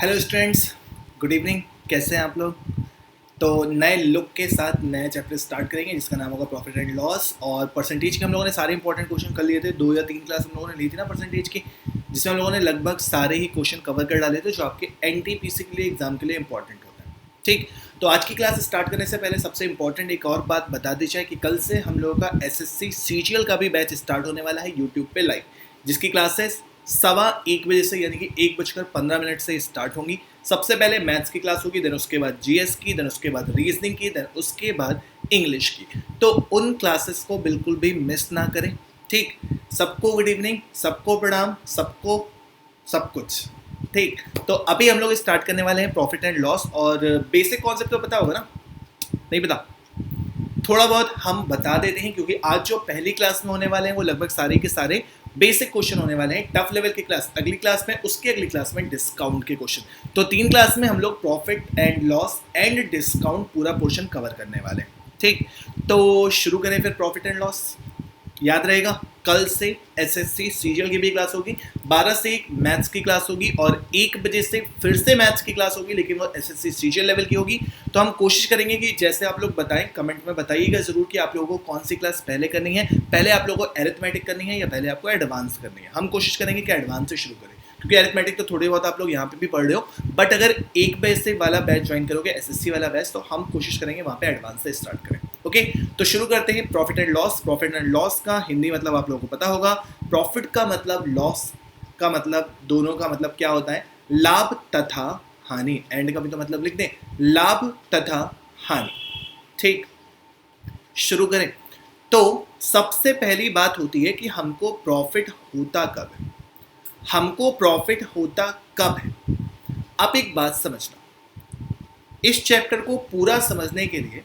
Hello students, good evening. कैसे हैं आप लोग? तो नए लुक के साथ नया चैप्टर स्टार्ट करेंगे जिसका नाम होगा प्रॉफिट एंड लॉस। और परसेंटेज के हम लोगों ने सारे इंपॉर्टेंट क्वेश्चन कर लिए थे। 2 या 3 क्लास हम लोगों ने ली थी ना परसेंटेज की, जिसमें हम लोगों ने लगभग सारे ही क्वेश्चन कवर कर डाले थे जो आपके एनटीपीसी के लिए एग्जाम के लिए इंपॉर्टेंट होता है। ठीक, तो आज की क्लास स्टार्ट करने से पहले सबसे इंपॉर्टेंट एक और बात बता दी जाए कि कल से हम लोगों का एसएससी सीजीएल का भी बैच स्टार्ट होने वाला है यूट्यूब पे लाइव, जिसकी क्लासेस 1:15 से यानी कि 1:15 से स्टार्ट होंगी। सबसे पहले मैथ्स की क्लास होगी, देन उसके बाद जीएस की, देन उसके बाद रीजनिंग की, देन उसके बाद इंग्लिश की। तो उन क्लासेस को बिल्कुल भी मिस ना करें। ठीक, सबको गुड इवनिंग, सबको प्रणाम, सबको सब कुछ। ठीक, तो अभी हम लोग स्टार्ट करने वाले हैं प्रॉफिट एंड लॉस। और बेसिक कॉन्सेप्ट तो पता होगा ना? नहीं पता? थोड़ा बहुत हम बता देते हैं क्योंकि आज जो पहली क्लास में होने वाले हैं वो लगभग सारे के सारे बेसिक क्वेश्चन होने वाले हैं। टफ लेवल की क्लास अगली क्लास में, उसकी अगली क्लास में डिस्काउंट के क्वेश्चन। तो 3 क्लास में हम लोग profit and loss and discount पूरा पोर्शन कवर करने वाले हैं। ठीक, तो शुरू करें फिर प्रॉफिट एंड लॉस। याद रहेगा, कल से एसएससी सीजीएल की भी क्लास होगी, 12 से 1 मैथ्स की क्लास होगी और 1 बजे से फिर से मैथ्स की क्लास होगी, लेकिन वो एसएससी सीजीएल लेवल की होगी। तो हम कोशिश करेंगे कि जैसे आप लोग बताएं, कमेंट में बताइएगा जरूर कि आप लोगों को कौन सी क्लास पहले करनी है। पहले आप लोगों को एरिथमेटिक करनी है या पहले आपको एडवांस करनी है। हम कोशिश करेंगे कि एडवांस से शुरू करें क्योंकि एरिथमेटिक तो थोड़ी बहुत आप लोग यहाँ पे भी पढ़ रहे हो, बट अगर 1 बजे से वाला बैच ज्वाइन करोगे एसएससी वाला बैच, तो हम कोशिश करेंगे वहाँ पे एडवांस से स्टार्ट करें। ओके, तो शुरू करते हैं profit and loss. Profit and loss का हिंदी मतलब आप लोगों को पता होगा। प्रॉफिट का मतलब, लॉस का मतलब, दोनों का मतलब क्या होता है? लाभ तथा हानि। एंड का भी तो मतलब लिख दें, लाभ तथा हानि। ठीक, शुरू करें। तो सबसे पहली बात होती है कि हमको प्रॉफिट होता कब है। हमको प्रॉफिट होता कब है? आप एक बात समझना, इस चैप्टर को पूरा समझने के लिए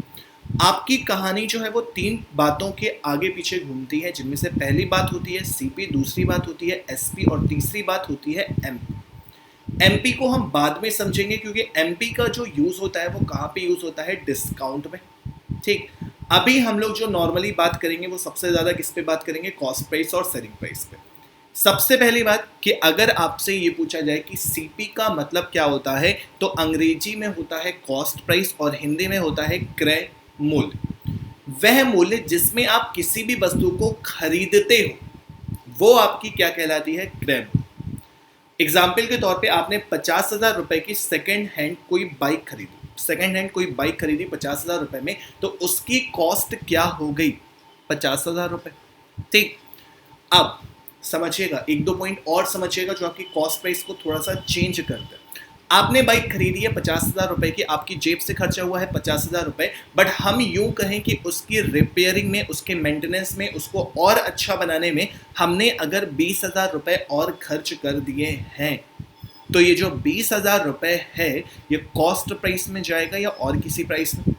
आपकी कहानी जो है वो 3 बातों के आगे पीछे घूमती है, जिनमें से पहली बात होती है सीपी, दूसरी बात होती है एसपी और तीसरी बात होती है एमपी। एमपी को हम बाद में समझेंगे क्योंकि एमपी का जो यूज होता है वो कहाँ पे यूज होता है? डिस्काउंट में। ठीक, अभी हम लोग जो नॉर्मली बात करेंगे वो सबसे ज्यादा किस पे बात करेंगे? कॉस्ट प्राइस और सेलिंग प्राइस पे। सबसे पहली बात कि अगर आपसे ये पूछा जाए कि सीपी का मतलब क्या होता है, तो अंग्रेजी में होता है कॉस्ट प्राइस और हिंदी में होता है क्रय मूल्य। वह मूल्य जिसमें आप किसी भी वस्तु को खरीदते हो वो आपकी क्या कहलाती है? क्रय मूल्य। एग्जाम्पल के तौर पे आपने 50,000 रुपए की सेकेंड हैंड कोई बाइक खरीदी, सेकेंड हैंड कोई बाइक खरीदी 50,000 रुपए में, तो उसकी कॉस्ट क्या हो गई? 50,000 रुपए। ठीक, अब समझिएगा, 1-2 पॉइंट और समझिएगा जो आपकी कॉस्ट प्राइस को थोड़ा सा चेंज करता है। आपने बाइक खरीदी है 50,000 रुपए की, आपकी जेब से खर्चा हुआ है 50,000 रुपए, बट हम यूं कहें कि उसकी रिपेयरिंग में, उसके मेंटेनेंस में, उसको और अच्छा बनाने में हमने अगर 20,000 रुपए और खर्च कर दिए हैं, तो ये जो 20,000 रुपए है ये कॉस्ट प्राइस में जाएगा या और किसी प्राइस में?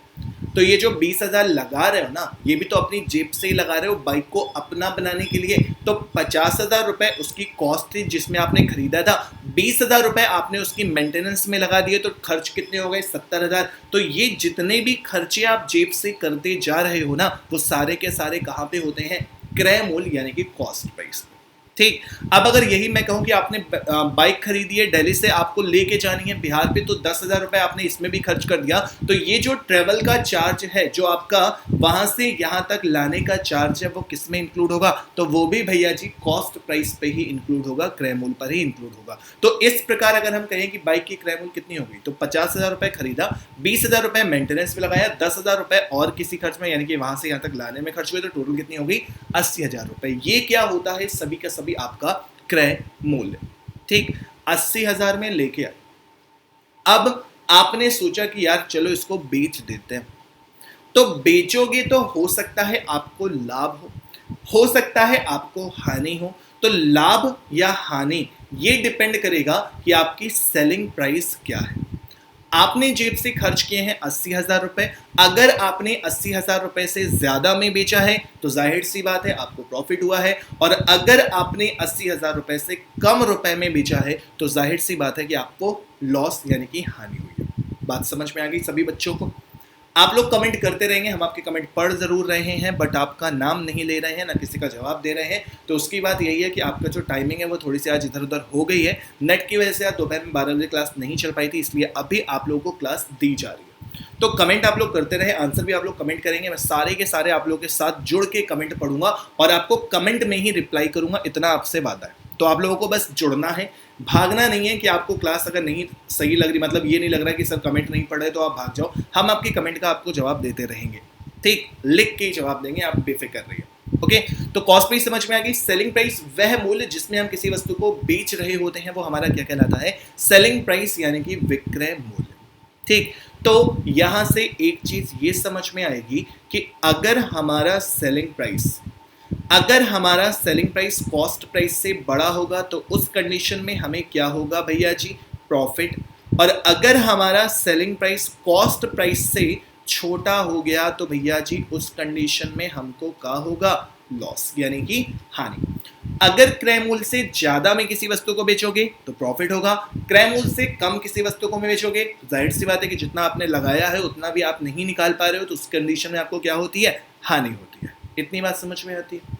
तो ये जो 20,000 लगा रहे हो ना, ये भी तो अपनी जेब से ही लगा रहे हो बाइक को अपना बनाने के लिए। तो 50,000 रुपए उसकी कॉस्ट थी जिसमें आपने खरीदा था, 20,000 रुपए आपने उसकी मेंटेनेंस में लगा दिए, तो खर्च कितने हो गए? 70,000। तो ये जितने भी खर्चे आप जेब से करते जा रहे हो ना, वो सारे के सारे कहाँ पे होते हैं? क्रय मूल्य यानी कि कॉस्ट प्राइस। ठीक, अब अगर यही मैं कहूं कि आपने बाइक खरीदी है, दिल्ली से आपको लेके जानी है बिहार पे, तो 10,000 रुपए आपने इसमें भी खर्च कर दिया, तो ये जो ट्रेवल का चार्ज है, जो आपका वहां से यहां तक लाने का चार्ज है, वो किस में इंक्लूड होगा? तो वो भी भैया जी कॉस्ट प्राइस पे ही इंक्लूड होगा, क्रय मूल्य पर ही इंक्लूड होगा। तो इस प्रकार अगर हम कहें कि बाइक की क्रय मूल्य कितनी होगी, तो 50,000 रुपए खरीदा, 20,000 रुपए मेंटेनेंस में लगाया, 10,000 रुपए और किसी खर्च में यानी कि वहां से यहां तक लाने में खर्च हुए, तो टोटल कितनी होगी? 80,000 रुपए। ये क्या होता है? सभी का सभी आपका क्रय मूल्य। ठीक, 80,000 में लेके आए। अब आपने सोचा कि यार चलो इसको बेच देते हैं, तो बेचोगे तो हो सकता है आपको लाभ हो सकता है आपको हानि हो। तो लाभ या हानि ये डिपेंड करेगा कि आपकी सेलिंग प्राइस क्या है। आपने जेब से खर्च किए हैं 80,000 रुपए, अगर आपने 80,000 रुपए से ज्यादा में बेचा है तो जाहिर सी बात है आपको प्रॉफिट हुआ है, और अगर आपने 80,000 रुपए से कम रुपए में बेचा है तो जाहिर सी बात है कि आपको लॉस यानी कि हानि हुई है। बात समझ में आ गई सभी बच्चों को? आप लोग कमेंट करते रहेंगे, हम आपके कमेंट पढ़ जरूर रहे हैं, बट आपका नाम नहीं ले रहे हैं, ना किसी का जवाब दे रहे हैं। तो उसकी बात यही है कि आपका जो टाइमिंग है वो थोड़ी सी आज इधर उधर हो गई है। नेट की वजह से आज दोपहर में 12 बजे क्लास नहीं चल पाई थी, इसलिए अभी आप लोगों को क्लास दी जा रही है। तो कमेंट आप लोग करते रहे, आंसर भी आप लोग कमेंट करेंगे, मैं सारे के सारे आप लोगों के साथ जुड़ के कमेंट पढ़ूंगा और आपको कमेंट में ही रिप्लाई करूंगा, इतना आपसे वादा है। तो आप लोगों को बस जुड़ना है, भागना नहीं है कि आपको क्लास अगर नहीं सही लग रही, मतलब ये नहीं लग रहा कि सर कमेंट नहीं पढ़ रहे तो आप भाग जाओ। हम आपकी कमेंट का आपको जवाब देते रहेंगे, ठीक, लिख के ही जवाब देंगे, आप बेफिक्र रहिए। ओके, तो कॉस्ट प्राइस समझ में आ गई। सेलिंग प्राइस वह मूल्य जिसमें हम किसी वस्तु को बेच रहे होते हैं, वो हमारा क्या कहलाता है? सेलिंग प्राइस, यानी कि विक्रय मूल्य। ठीक, तो यहां से एक चीज ये समझ में आएगी कि अगर हमारा सेलिंग प्राइस कॉस्ट प्राइस से बड़ा होगा तो उस कंडीशन में हमें क्या होगा भैया जी? प्रॉफिट। और अगर हमारा सेलिंग प्राइस कॉस्ट प्राइस से छोटा हो गया तो भैया जी उस कंडीशन में हमको क्या होगा? लॉस, यानी कि हानि। अगर क्रय मूल्य से ज्यादा में किसी वस्तु को बेचोगे तो प्रॉफिट होगा, क्रय मूल्य से कम किसी वस्तु को में बेचोगे तो जाहिर सी बात है कि जितना आपने लगाया है उतना भी आप नहीं निकाल पा रहे हो, तो उस कंडीशन में आपको क्या होती है? हानि होती है। इतनी बात समझ में आती है।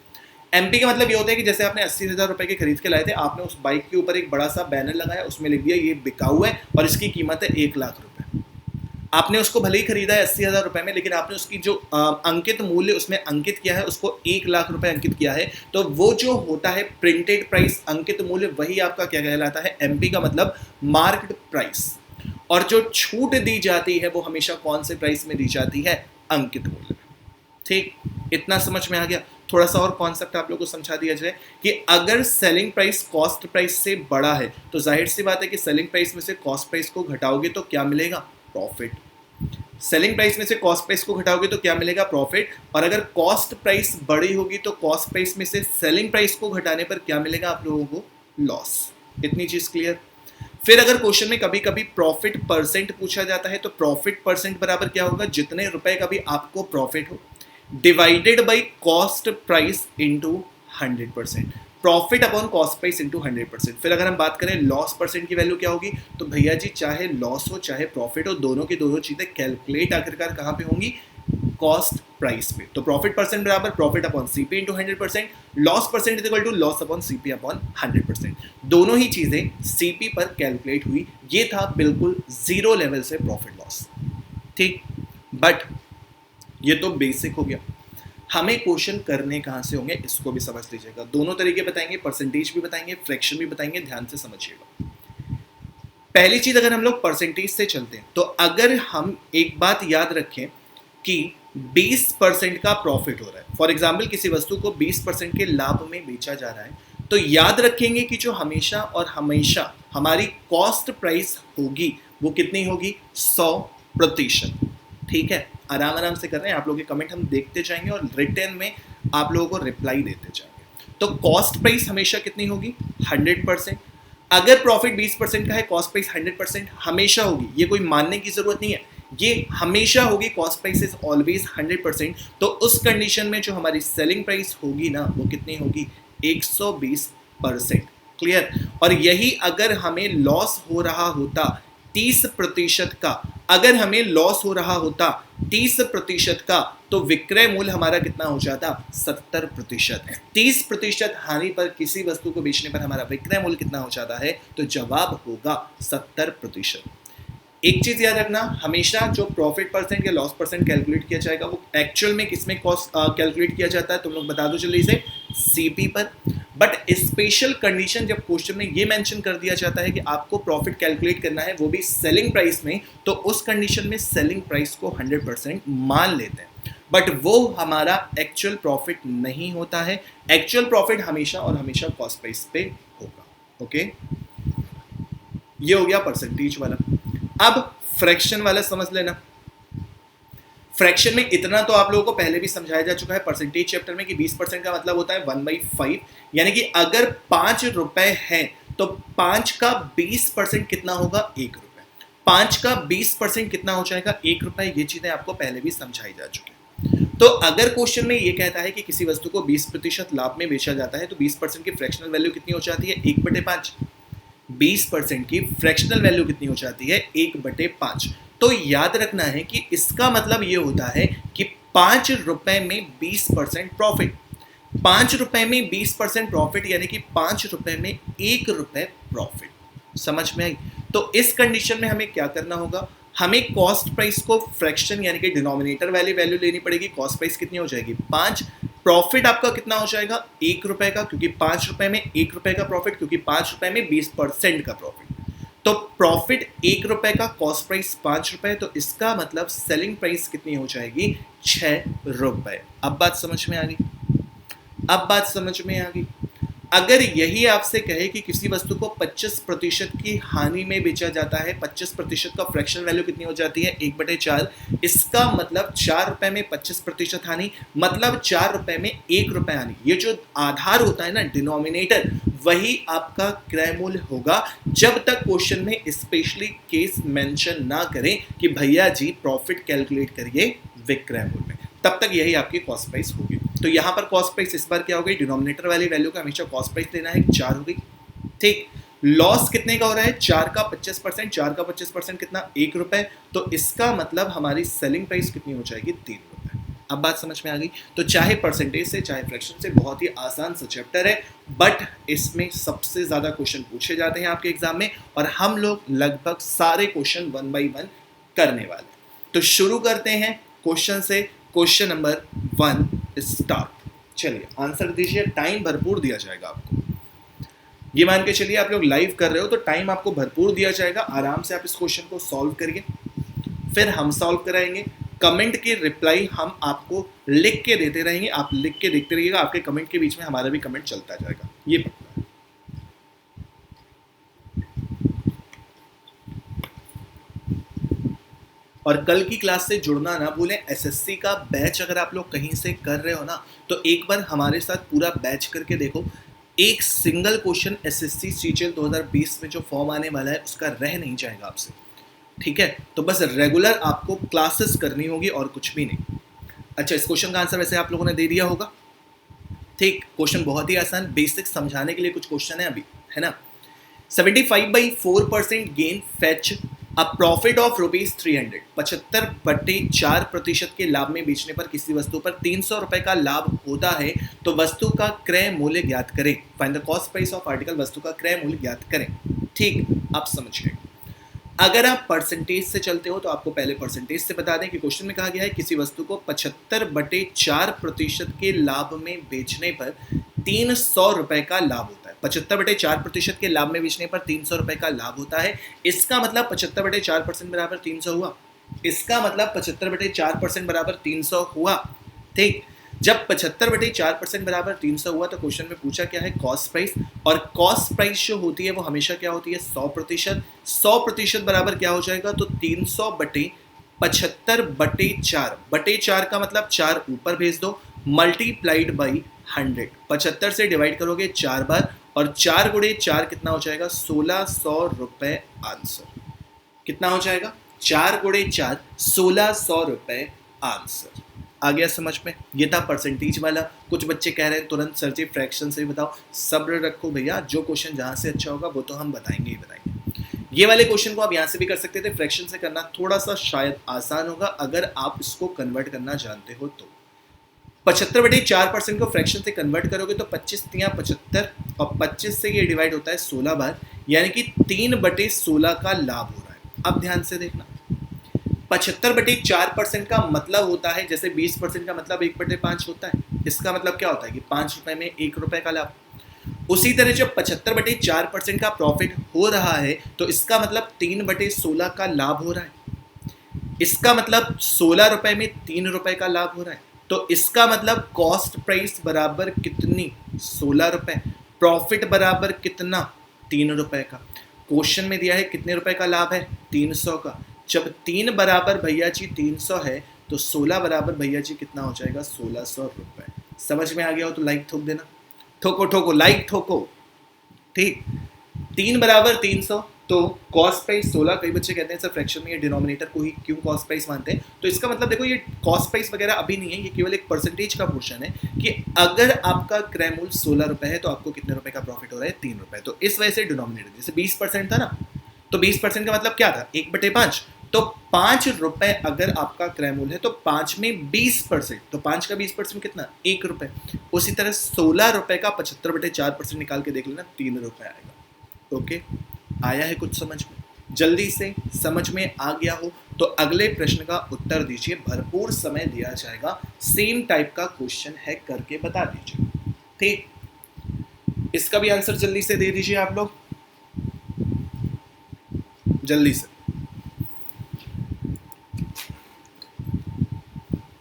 एमपी का मतलब ये होता है कि जैसे आपने 80,000 रुपए के खरीद के लाए थे, आपने उस बाइक के ऊपर एक बड़ा सा बैनर लगाया, उसमें लिख दिया ये बिकाऊ है और इसकी कीमत है 1 लाख रुपए। आपने उसको भले ही खरीदा है 80,000 रुपए में, लेकिन आपने उसकी जो अंकित मूल्य उसमें अंकित किया है, उसको 1 लाख रुपए अंकित किया है, तो वो जो होता है प्रिंटेड प्राइस, अंकित मूल्य, वही आपका क्या कहलाता है? एमपी का मतलब मार्क्ड प्राइस। और जो छूट दी जाती है वो हमेशा कौन से प्राइस में दी जाती है? अंकित मूल्य। ठीक, इतना समझ में आ गया। थोड़ा सा और कॉन्सेप्ट आप लोगों को समझा दिया जाए कि अगर सेलिंग प्राइस कॉस्ट प्राइस से बड़ा है तो जाहिर सी बात है कि सेलिंग प्राइस में से कॉस्ट प्राइस को घटाओगे तो क्या मिलेगा? प्रॉफिट। सेलिंग प्राइस में से कॉस्ट प्राइस को घटाओगे तो क्या मिलेगा? प्रॉफिट। और अगर कॉस्ट प्राइस बड़ी होगी तो कॉस्ट प्राइस में से सेलिंग प्राइस को घटाने पर क्या मिलेगा आप लोगों को? लॉस। इतनी चीज क्लियर। फिर अगर क्वेश्चन में कभी कभी प्रॉफिट परसेंट पूछा जाता है तो प्रॉफिट परसेंट बराबर क्या होगा? जितने रुपए का भी आपको प्रॉफिट हो divided by cost price into 100%। Profit upon cost price into 100%। फिर अगर हम बात करें लॉस परसेंट की वैल्यू क्या होगी, तो भैया जी चाहे लॉस हो चाहे प्रॉफिट हो, दोनों की दोनों चीजें कैलकुलेट आखिरकार कहां पे होंगी? कॉस्ट प्राइस पे। तो प्रॉफिट परसेंट बराबर profit upon CP into 100%, loss percent is equal to loss upon CP upon 100%। दोनों ही चीजें सीपी पर कैलकुलेट हुई। ये था बिल्कुल जीरो लेवल से प्रॉफिट लॉस। ठीक, बट ये तो बेसिक हो गया। हमें क्वेश्चन करने कहां से होंगे इसको भी समझ लीजिएगा। दोनों तरीके बताएंगे, परसेंटेज भी बताएंगे, फ्रैक्शन भी बताएंगे, ध्यान से समझिएगा। पहली चीज, अगर हम लोग परसेंटेज से चलते हैं तो अगर हम एक बात याद रखें कि 20% का प्रॉफिट हो रहा है, फॉर एग्जाम्पल किसी वस्तु को 20% के लाभ में बेचा जा रहा है, तो याद रखेंगे कि जो हमेशा और हमेशा हमारी कॉस्ट प्राइस होगी वो कितनी होगी? 100%। ठीक है, आराम आराम से कर रहे हैं, आप लोगों के कमेंट हम देखते जाएंगे और रिटर्न में आप लोगों को रिप्लाई देते जाएंगे। तो कॉस्ट प्राइस हमेशा कितनी होगी? 100%। अगर प्रॉफिट 20% का है, कॉस्ट प्राइस 100% हमेशा होगी, ये कोई मानने की जरूरत नहीं है, ये हमेशा होगी। Cost price is always 100%। तो उस कंडीशन में जो हमारी सेलिंग प्राइस होगी ना, वो कितनी होगी? 120%। क्लियर। और यही अगर हमें लॉस हो रहा होता 30% का, अगर हमें लॉस हो रहा होता 30% का, तो विक्रय मूल्य हमारा कितना हो जाता? 70%। 30% हानि पर किसी वस्तु को बेचने पर हमारा विक्रय मूल्य कितना हो जाता है? तो जवाब होगा 70%। एक चीज याद रखना, हमेशा जो प्रॉफिट परसेंट या लॉस परसेंट कैलकुलेट किया जाएगा वो एक्चुअल में किसमें कॉस्ट कैलकुलेट किया जाता है? तुम लोग बता दो जल्दी से, सीपी पर। बट स्पेशल कंडीशन जब क्वेश्चन में ये मेंशन कर दिया जाता है कि आपको प्रॉफिट कैलकुलेट करना है वो भी सेलिंग प्राइस में, तो उस कंडीशन में सेलिंग प्राइस को 100% मान लेते हैं, बट वो हमारा एक्चुअल प्रॉफिट नहीं होता है। एक्चुअल प्रॉफिट हमेशा और हमेशा कॉस्ट प्राइस पे होगा। ओके, ये हो गया परसेंटेज वाला। अब फ्रैक्शन वाला समझ लेना। फ्रैक्शन में इतना तो आप लोगों को पहले भी समझाया जा चुका है परसेंटेज चैप्टर में कि 20% का मतलब होता है 1/5, यानी कि अगर 5 रुपए है तो 5 का 20% कितना होगा? 1 रुपए। 5 का 20% कितना हो जाएगा? 1 रुपए। ये चीजें आपको पहले भी समझाई जा चुकी है। तो अगर क्वेश्चन में ये कहता है कि किसी वस्तु को 20% लाभ में बेचा जाता है तो 20% की फ्रैक्शनल वैल्यू कितनी हो जाती है? 1/5। 20% की फ्रैक्शनल वैल्यू कितनी हो जाती है? 1/5। तो याद रखना है कि इसका मतलब ये होता है कि 5 रुपए में 20% प्रॉफिट, 5 रुपए में 20% प्रॉफिट यानी कि 5 रुपए में 1 रुपए प्रॉफिट। समझ में आई? तो इस कंडीशन में हमें क्या करना होगा, हमें कॉस्ट प्राइस को फ्रैक्शन यानी कि डिनोमिनेटर वाली वैल्यू लेनी पड़ेगी। कॉस्ट प्राइस कितनी हो जाएगी 5, प्रॉफिट आपका कितना हो जाएगा 1 रुपए का, क्योंकि 5 रुपए में 1 रुपए का प्रॉफिट, क्योंकि 5 रुपए में 20% का प्रॉफिट। तो प्रॉफिट 1 रुपए का, कॉस्ट प्राइस 5 रुपए, तो इसका मतलब सेलिंग प्राइस कितनी हो जाएगी 6 रुपए। अब बात समझ में आ गई? अब बात समझ में आ गई? अगर यही आपसे कहे कि किसी वस्तु को 25% की हानि में बेचा जाता है, 25% का फ्रैक्शन वैल्यू कितनी हो जाती है 1/4, इसका मतलब 4 रुपए में 25% हानि, मतलब 4 रुपए में 1 रुपए हानि। ये जो आधार होता है ना, डिनोमिनेटर, वही आपका क्रय मूल्य होगा, जब तक क्वेश्चन में स्पेशली केस मेंशन ना करें कि भैया जी प्रॉफिट कैलकुलेट करिए विक्रय मूल्य में, तब तक यही आपकी कॉस्ट प्राइस होगी। तो यहां पर कॉस्ट प्राइस इस बार क्या हो गई, डिनोमिनेटर वाली वैल्यू का हमेशा कॉस्ट प्राइस लेना है 4 हो गई। ठीक, लॉस कितने का हो रहा है 4 का 25%, 4 का 25% कितना 1 रुपए, तो इसका मतलब हमारी सेलिंग प्राइस कितनी हो जाएगी 3 रुपए। अब बात समझ में आ गई? तो चाहे परसेंटेज से चाहे फ्रैक्शन से, बहुत ही आसान सा चैप्टर है, बट इसमें सबसे ज्यादा क्वेश्चन पूछे जाते हैं आपके एग्जाम में, और हम लोग लगभग सारे क्वेश्चन 1 by 1 करने वाले। तो शुरू करते हैं क्वेश्चन से। Question number 1 start. चलिए आंसर दीजिए, टाइम भरपूर दिया जाएगा आपको। ये मान के चलिए आप लोग लाइव कर रहे हो तो टाइम आपको भरपूर दिया जाएगा, आराम से आप इस क्वेश्चन को सॉल्व करिए, फिर हम सॉल्व कराएंगे। कमेंट की रिप्लाई हम आपको लिख के देते रहेंगे, आप लिख के देखते रहिएगा, आपके कमेंट के बीच में हमारा भी कमेंट चलता जाएगा, ये पक्का है। और कल की क्लास से जुड़ना ना भूलें। एसएससी का बैच अगर आप लोग कहीं से कर रहे हो ना, तो एक बार हमारे साथ पूरा बैच करके देखो। एक सिंगल क्वेश्चन एसएससी सीजीएल 2020 में जो फॉर्म आने वाला है उसका रह नहीं जाएगा आपसे, ठीक है? तो बस रेगुलर आपको क्लासेस करनी होगी और कुछ भी नहीं। अच्छा, इस क्वेश्चन का आंसर वैसे आप लोगों ने दे दिया होगा, ठीक? क्वेश्चन बहुत ही आसान, बेसिक समझाने के लिए कुछ क्वेश्चन है अभी, है ना। 75/4% gain fetch a profit of ₹300, 75/4% के लाभ में बेचने पर किसी वस्तु पर 300 रुपए का लाभ होता है, तो वस्तु का क्रय मूल्य ज्ञात करें। Find the cost price of article, वस्तु का क्रय मूल्य ज्ञात करें। ठीक, आप समझ गए। अगर आप परसेंटेज से चलते हो तो आपको पहले परसेंटेज से बता दें कि क्वेश्चन में कहा गया है किसी वस्तु को 75/4% के लाभ में बेचने पर 300 रुपए का लाभ होता है। 75/4% के लाभ में बेचने पर 300 रुपए का लाभ होता है। इसका मतलब 75/4% बराबर 300 हुआ। इसका मतलब 75/4% बराबर 300 हुआ। ठीक, जब 75/4% बराबर 300 हुआ तो क्वेश्चन में पूछा क्या है, कॉस्ट प्राइस। और कॉस्ट प्राइस जो होती है वो हमेशा क्या होती है 100%। 100% बराबर क्या हो जाएगा, तो 300/75/4, बटे 4 का मतलब 4 ऊपर भेज दो, मल्टीप्लाइड बाई 100। 75 से डिवाइड करोगे 4 बार, और 4 गुणे 4 कितना हो जाएगा 1600 रुपए आंसर। कितना हो जाएगा 4 गुणे 4 1600 रुपए आंसर। आ गया समझ में? ये था परसेंटेज वाला। कुछ बच्चे कह रहे हैं तुरंत सर जी फ्रैक्शन से भी बताओ। सब्र रखो भैया, जो क्वेश्चन जहां से अच्छा होगा वो तो हम बताएंगे ही बताएंगे। ये वाले क्वेश्चन को आप यहां से भी कर सकते थे, फ्रैक्शन से करना थोड़ा सा शायद आसान होगा अगर आप इसको कन्वर्ट करना जानते हो तो। 75/4% को फ्रैक्शन से कन्वर्ट करोगे तो 25 × 75, और 25 से ये डिवाइड होता है 16 बार, यानी कि 3/16 का लाभ हो रहा है। अब ध्यान से देखना, 75/4% का मतलब होता है जैसे 20% का मतलब 1/5 होता है। इसका मतलब क्या होता है कि 5 रुपए में 1 रुपए का लाभ। उसी तरह जब 75/4% का प्रॉफिट हो रहा है तो इसका मतलब 3/16 का लाभ हो रहा है। इसका मतलब 16 रुपए में 3 रुपए का लाभ हो रहा है। तो इसका मतलब कॉस्ट प्राइस बराबर कितनी 16 रुपए, प्रॉफिट बराबर कितना 3 रुपए का। क्वेश्चन में दिया है कितने रुपए का लाभ है 300 का। जब 3 बराबर भैया जी 300 है तो 16 बराबर भैया जी कितना हो जाएगा 1600 रुपए। समझ में आ गया हो तो लाइक ठोक देना, ठोको ठोको लाइक ठोको। ठीक, 3 बराबर 300, तो कॉस्ट प्राइस 16। कई बच्चे कहते हैं सर फ्रैक्शन में ये डिनोमिनेटर को ही क्यों कॉस्ट प्राइस मानते हैं, तो इसका मतलब देखो ये कॉस्ट प्राइस वगैरह अभी नहीं है, ये केवल एक परसेंटेज का पोर्शन है कि अगर आपका क्रय मूल्य 16 रुपए है तो आपको कितने रुपए का प्रॉफिट हो रहा है 3 रुपए। तो इस वजह से डिनोमिनेटर, जैसे 20% था ना, तो 20% का मतलब क्या था 1/5, तो 5 रुपए अगर आपका क्रय मूल्य है तो 5 में 20%, तो 5 का 20% कितना, 1 रुपए। उसी तरह 16 रुपए का 75/4% निकाल के देख लेना, 3 रुपए आएगा। ओके, आया है कुछ समझ में? जल्दी से समझ में आ गया हो तो अगले प्रश्न का उत्तर दीजिए, भरपूर समय दिया जाएगा, सेम टाइप का क्वेश्चन है, करके बता दीजिए। ठीक, इसका भी आंसर जल्दी से दे दीजिए आप लोग, जल्दी से।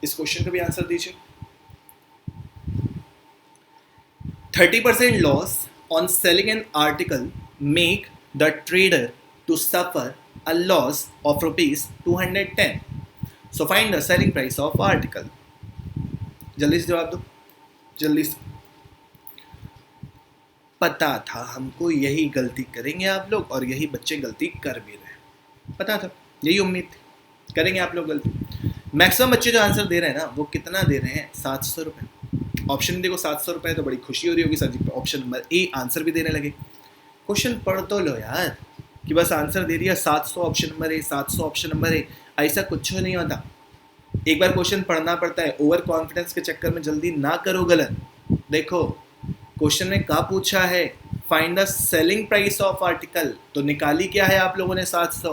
इस क्वेश्चन का भी आंसर दीजिए। 30% loss on selling an article make the trader to suffer a loss of rupees 210. So find the selling price of article. जल्दी से जवाब दो, जल्दी से। पता था हमको यही गलती करेंगे आप लोग, और यही बच्चे गलती कर भी रहे, पता था, यही उम्मीद थी करेंगे आप लोग गलती। मैक्सिमम बच्चे जो आंसर दे रहे हैं ना, वो कितना दे रहे हैं, 700 रुपये। ऑप्शन देखो 700 रुपये, तो बड़ी खुशी हो रही होगी सर जी, ऑप्शन नंबर ए आंसर भी देने लगे। क्वेश्चन पढ़ तो लो यार, कि बस आंसर दे दिया 700 ऑप्शन नंबर ए, 700 ऑप्शन नंबर ए, ऐसा कुछ नहीं होता। एक बार क्वेश्चन पढ़ना पड़ता है, ओवर कॉन्फिडेंस के चक्कर में जल्दी ना करो गलत। देखो क्वेश्चन में क्या पूछा है, find the selling price of article, तो निकाली क्या है आप लोगों ने, 700।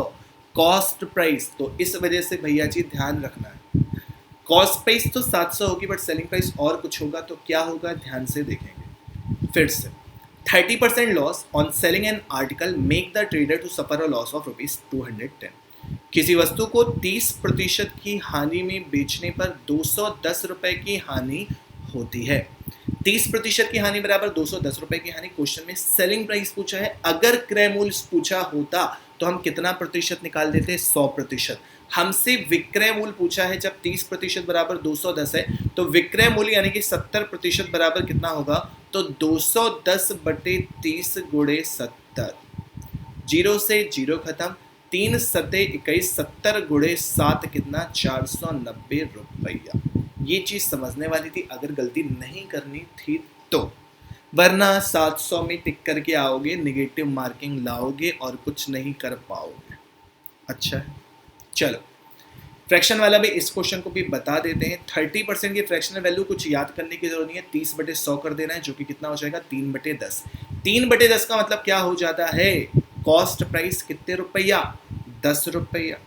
कॉस्ट प्राइस, तो इस वजह से भैया जी ध्यान रखना है, कॉस्ट प्राइस तो 700 होगी, बट सेलिंग प्राइस और कुछ होगा, तो क्या होगा ध्यान से देखेंगे। फिर से 30% loss on selling an article make the trader to suffer a loss of rupees 210। किसी वस्तु को 30% की हानि में बेचने पर 210 रुपए की हानि होती है। 30% की हानि बराबर 210 रुपए की हानि। क्वेश्चन में सेलिंग प्राइस पूछा है, अगर क्रय मूल्य पूछा होता तो हम कितना प्रतिशत निकाल देते, 100%। हमसे विक्रय मूल्य पूछा है, जब 30% बराबर 210 है, तो विक्रय मूल्य यानी कि 70% बराबर कितना होगा, तो 210/30 × 70। जीरो से जीरो खत्म, 3 सते 21, 70 × 7 कितना, 490 रुपया। ये चीज समझने वाली थी, अगर गलती नहीं करनी थी तो, वरना 700 में टिक करके आओगे, निगेटिव मार्किंग लाओगे और कुछ नहीं कर पाओगे। अच्छा है, चलो फ्रैक्शन वाला भी इस क्वेश्चन को भी बता देते हैं। 30% की फ्रैक्शनल वैल्यू कुछ याद करने की जरूरत नहीं है, 30/100 कर देना है, जो कि कितना हो जाएगा, 3/10। 3/10 का मतलब क्या हो जाता है, कॉस्ट प्राइस कितने रुपया, 10 रुपया।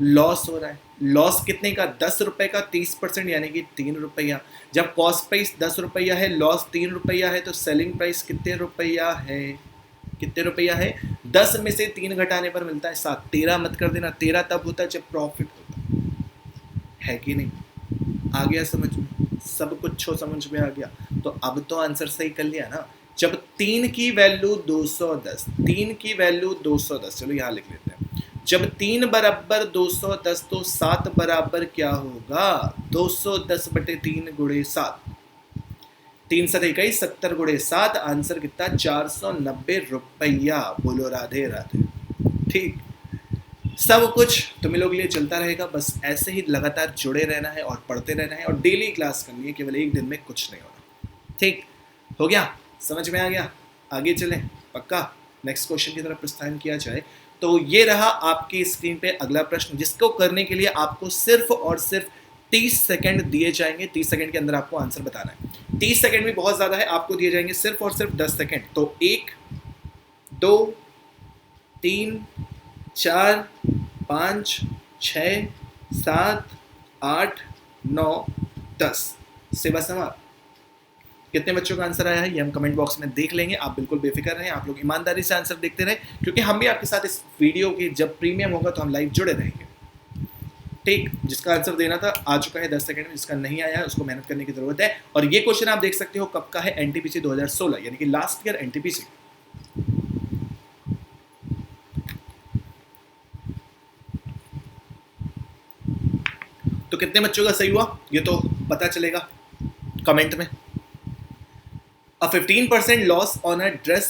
लॉस हो रहा है, लॉस कितने का, 10 रुपए का, 30% यानी कि 3 रुपया। जब कॉस्ट प्राइस 10 रुपया है, लॉस 3 रुपया है, तो सेलिंग प्राइस कितने रुपया है, कितने रुपया है, 10 में से 3 घटाने पर मिलता है 7। 13 मत कर देना, 13 तब होता है जब प्रॉफिट होता है कि नहीं। आ गया समझ में, सब कुछ समझ में आ गया। तो अब तो आंसर सही कर लिया ना, जब 3 की वैल्यू 210, 3 की वैल्यू 210, चलो यहाँ लिख लेते हैं, जब 3 बराबर 210, तो 7 बराबर क्या होगा, 210/3 × 7। 3 सत 21, 70 × 7, आंसर कितना, 490 रुपया। बोलो राधे राधे। ठीक, सब कुछ तुम लोग के लिए चलता रहेगा, बस ऐसे ही लगातार जुड़े रहना है और पढ़ते रहना है, और डेली क्लास करनी है, केवल एक दिन में कुछ नहीं होना। ठीक हो गया, समझ में आ गया। आगे चलें, पक्का नेक्स्ट क्वेश्चन की तरफ प्रस्थान किया जाए। तो ये रहा आपकी स्क्रीन पे अगला प्रश्न, जिसको करने के लिए आपको सिर्फ और सिर्फ 30 सेकंड दिए जाएंगे। 30 सेकंड के अंदर आपको आंसर बताना है। 30 सेकंड भी बहुत ज्यादा है, आपको दिए जाएंगे सिर्फ और सिर्फ 10 सेकंड। तो 1 2 3 4 5 6 7 8 9 10 सेवा समाप्त। कितने बच्चों का आंसर आया है ये हम कमेंट बॉक्स में देख लेंगे। आप बिल्कुल बेफिक्र रहें, आप लोग ईमानदारी से आंसर देखते रहे, क्योंकि हम भी आपके साथ इस वीडियो की जब प्रीमियम होगा तो हम लाइव जुड़े रहेंगे। ठीक, जिसका आंसर देना था आ चुका है 10 सेकंड में, जिसका नहीं आया है उसको मेहनत करने की जरूरत है। और ये क्वेश्चन आप देख सकते हो कब का है, एनटीपीसी 2016, यानी कि लास्ट ईयर एनटीपीसी। तो कितने बच्चों का सही हुआ ये तो पता चलेगा कमेंट में। A 15% loss on a dress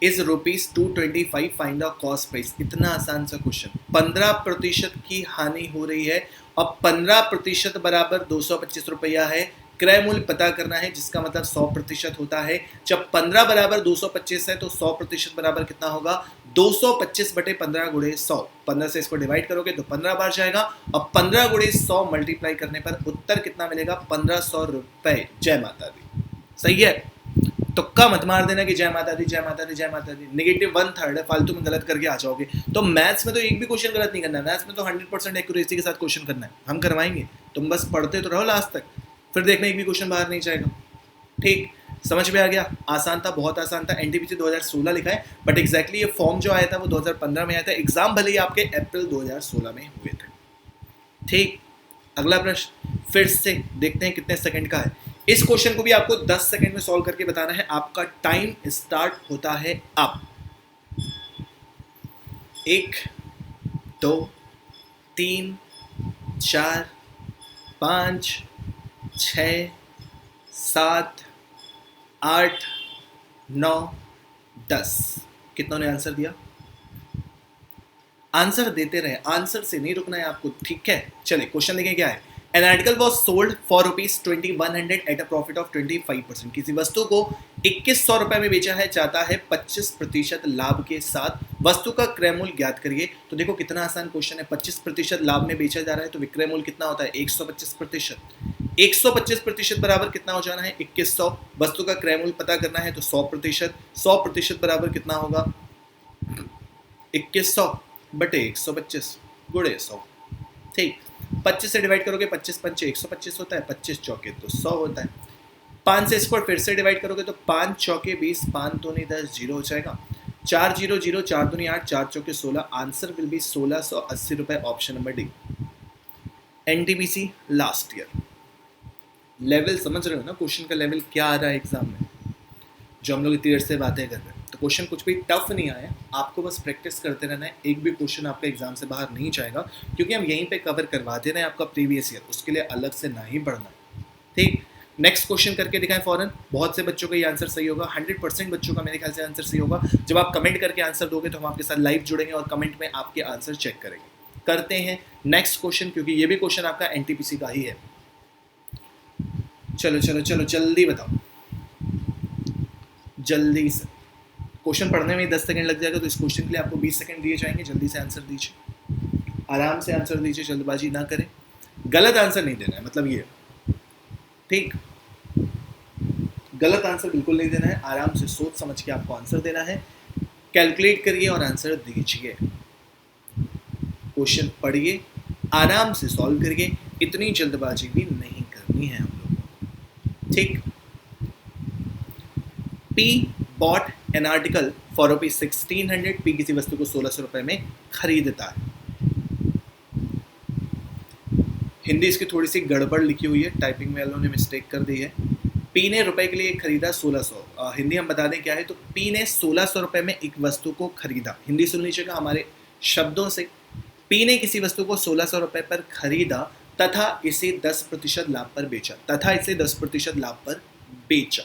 is ₹225. Find the cost price. इतना आसान सा क्वेश्चन। 15% की हानि हो रही है, अब 15% बराबर 225 रुपया है। क्रय मूल्य पता करना है, जिसका मतलब 100% होता है। जब 15 बराबर 225 है, तो 100% बराबर कितना होगा, 225 बटे 15 गुणे 100, 15 से इसको डिवाइड करोगे तो 15 बार जाएगा और 15 गुणे 100 मल्टीप्लाई करने पर उत्तर कितना मिलेगा? 1500 रुपए। जय माता दी। सही है, तुक्का मत मार देना कि जय माता दी जय माता दी जय माता दी। नेगेटिव 1/3 है, फालतू में गलत करके आ जाओगे। तो मैथ्स में तो एक भी क्वेश्चन गलत नहीं करना है, मैथ्स में तो 100% एक्यूरेसी के साथ क्वेश्चन करना है, हम करवाएंगे। तुम बस पढ़ते तो रहो लास्ट तक, फिर देखना एक भी क्वेश्चन बाहर नहीं जाएगा। ठीक, समझ में आ गया? आसान था, बहुत आसान था। एनटीपीसी 2016 लिखा है, बट एग्जैक्टली ये फॉर्म जो आया था वो 2015 में आया था। एग्जाम भले ही आपके अप्रैल 2016 में हुए थे। ठीक, अगला प्रश्न फिर से देखते हैं कितने सेकंड का है। इस क्वेश्चन को भी आपको 10 सेकंड में सॉल्व करके बताना है। आपका टाइम स्टार्ट होता है अब। 1 2 3 4 5 6 7 8 9 10। कितनों ने आंसर दिया? आंसर देते रहे, आंसर से नहीं रुकना है आपको, ठीक है? चले क्वेश्चन देखें क्या है। An article was sold for ₹2100 at a profit of 25%। किसी वस्तु को 2100 रुपए में बेचा है जाता है 25% लाभ के साथ। वस्तु का क्रय मूल्य ज्ञात करिए। तो देखो कितना आसान क्वेश्चन है। 25% लाभ में बेचा जा रहा है तो विक्रय मूल्य कितना होता है? 125%। 125% बराबर कितना हो जाना है? 2100। वस्तु का क्रय मूल्य पता करना है तो 100%। 100% बराबर कितना होगा? 2100 बटे 125 गुणे 100। ठीक, 25 से डिवाइड करोगे, 25 पंचे 125 होता है, 25 चौके तो 100 होता है। 5 से इसको फिर से डिवाइड करोगे तो 5 चौके 20, 5 दूनी 10, 0 हो जाएगा। 4 0 0, 4 दूनी 8, 4 चौके 16। आंसर विल बी 1680 रुपए, option number D. NTPC last year. Level समझ रहे हो ना, क्वेश्चन का लेवल क्या आ रहा है एग्जाम में, जो हम लोग इतनी देर से बातें कर रहे हैं। तो क्वेश्चन कुछ भी टफ नहीं आया, आपको बस प्रैक्टिस करते रहना है। एक भी क्वेश्चन आपका एग्जाम से बाहर नहीं जाएगा, क्योंकि हम यहीं पे कवर करवा दे रहे हैं आपका प्रीवियस ईयर, उसके लिए अलग से ना ही पढ़ना है। ठीक, नेक्स्ट क्वेश्चन करके दिखाएं फौरन। बहुत से बच्चों का ये आंसर सही होगा, 100% बच्चों का मेरे ख्याल से आंसर सही होगा। जब आप कमेंट करके आंसर दोगे तो हम आपके साथ लाइव जुड़ेंगे और कमेंट में आपके आंसर चेक करेंगे। करते हैं नेक्स्ट क्वेश्चन, क्योंकि ये भी क्वेश्चन आपका एनटीपीसी का ही है। चलो चलो चलो जल्दी बताओ, जल्दी से। क्वेश्चन पढ़ने में 10 सेकंड लग जाएगा, तो इस क्वेश्चन के लिए आपको 20 सेकंड दिए जाएंगे। जल्दी से आंसर दीजिए, आराम से आंसर दीजिए, जल्दबाजी ना करें। गलत आंसर नहीं देना है, मतलब ये। ठीक, गलत आंसर बिल्कुल नहीं देना है, आराम से सोच समझ के आपको आंसर देना है। कैलकुलेट करिए और आंसर दीजिए। क्वेश्चन पढ़िए, आराम से सॉल्व करिए, इतनी जल्दबाजी भी नहीं करनी है हम लोगों को। ठीक, P bought an article for ₹1600। P किसी वस्तु को 1600 रुपए में खरीदता है। हिंदी इसकी थोड़ी सी गड़बड़ लिखी हुई है, टाइपिंग में वालों ने मिस्टेक कर दी है। P ने रुपए के लिए खरीदा 1600। हिंदी हम बता दें क्या है, तो P ने 1600 रुपए में एक वस्तु को खरीदा। हिंदी सुन लीजिएगा हमारे शब्दों से। P ने किसी वस्तु को 1600 रुपए पर खरीदा तथा इसे 10% लाभ पर बेचा। तथा इसे 10% लाभ पर बेचा।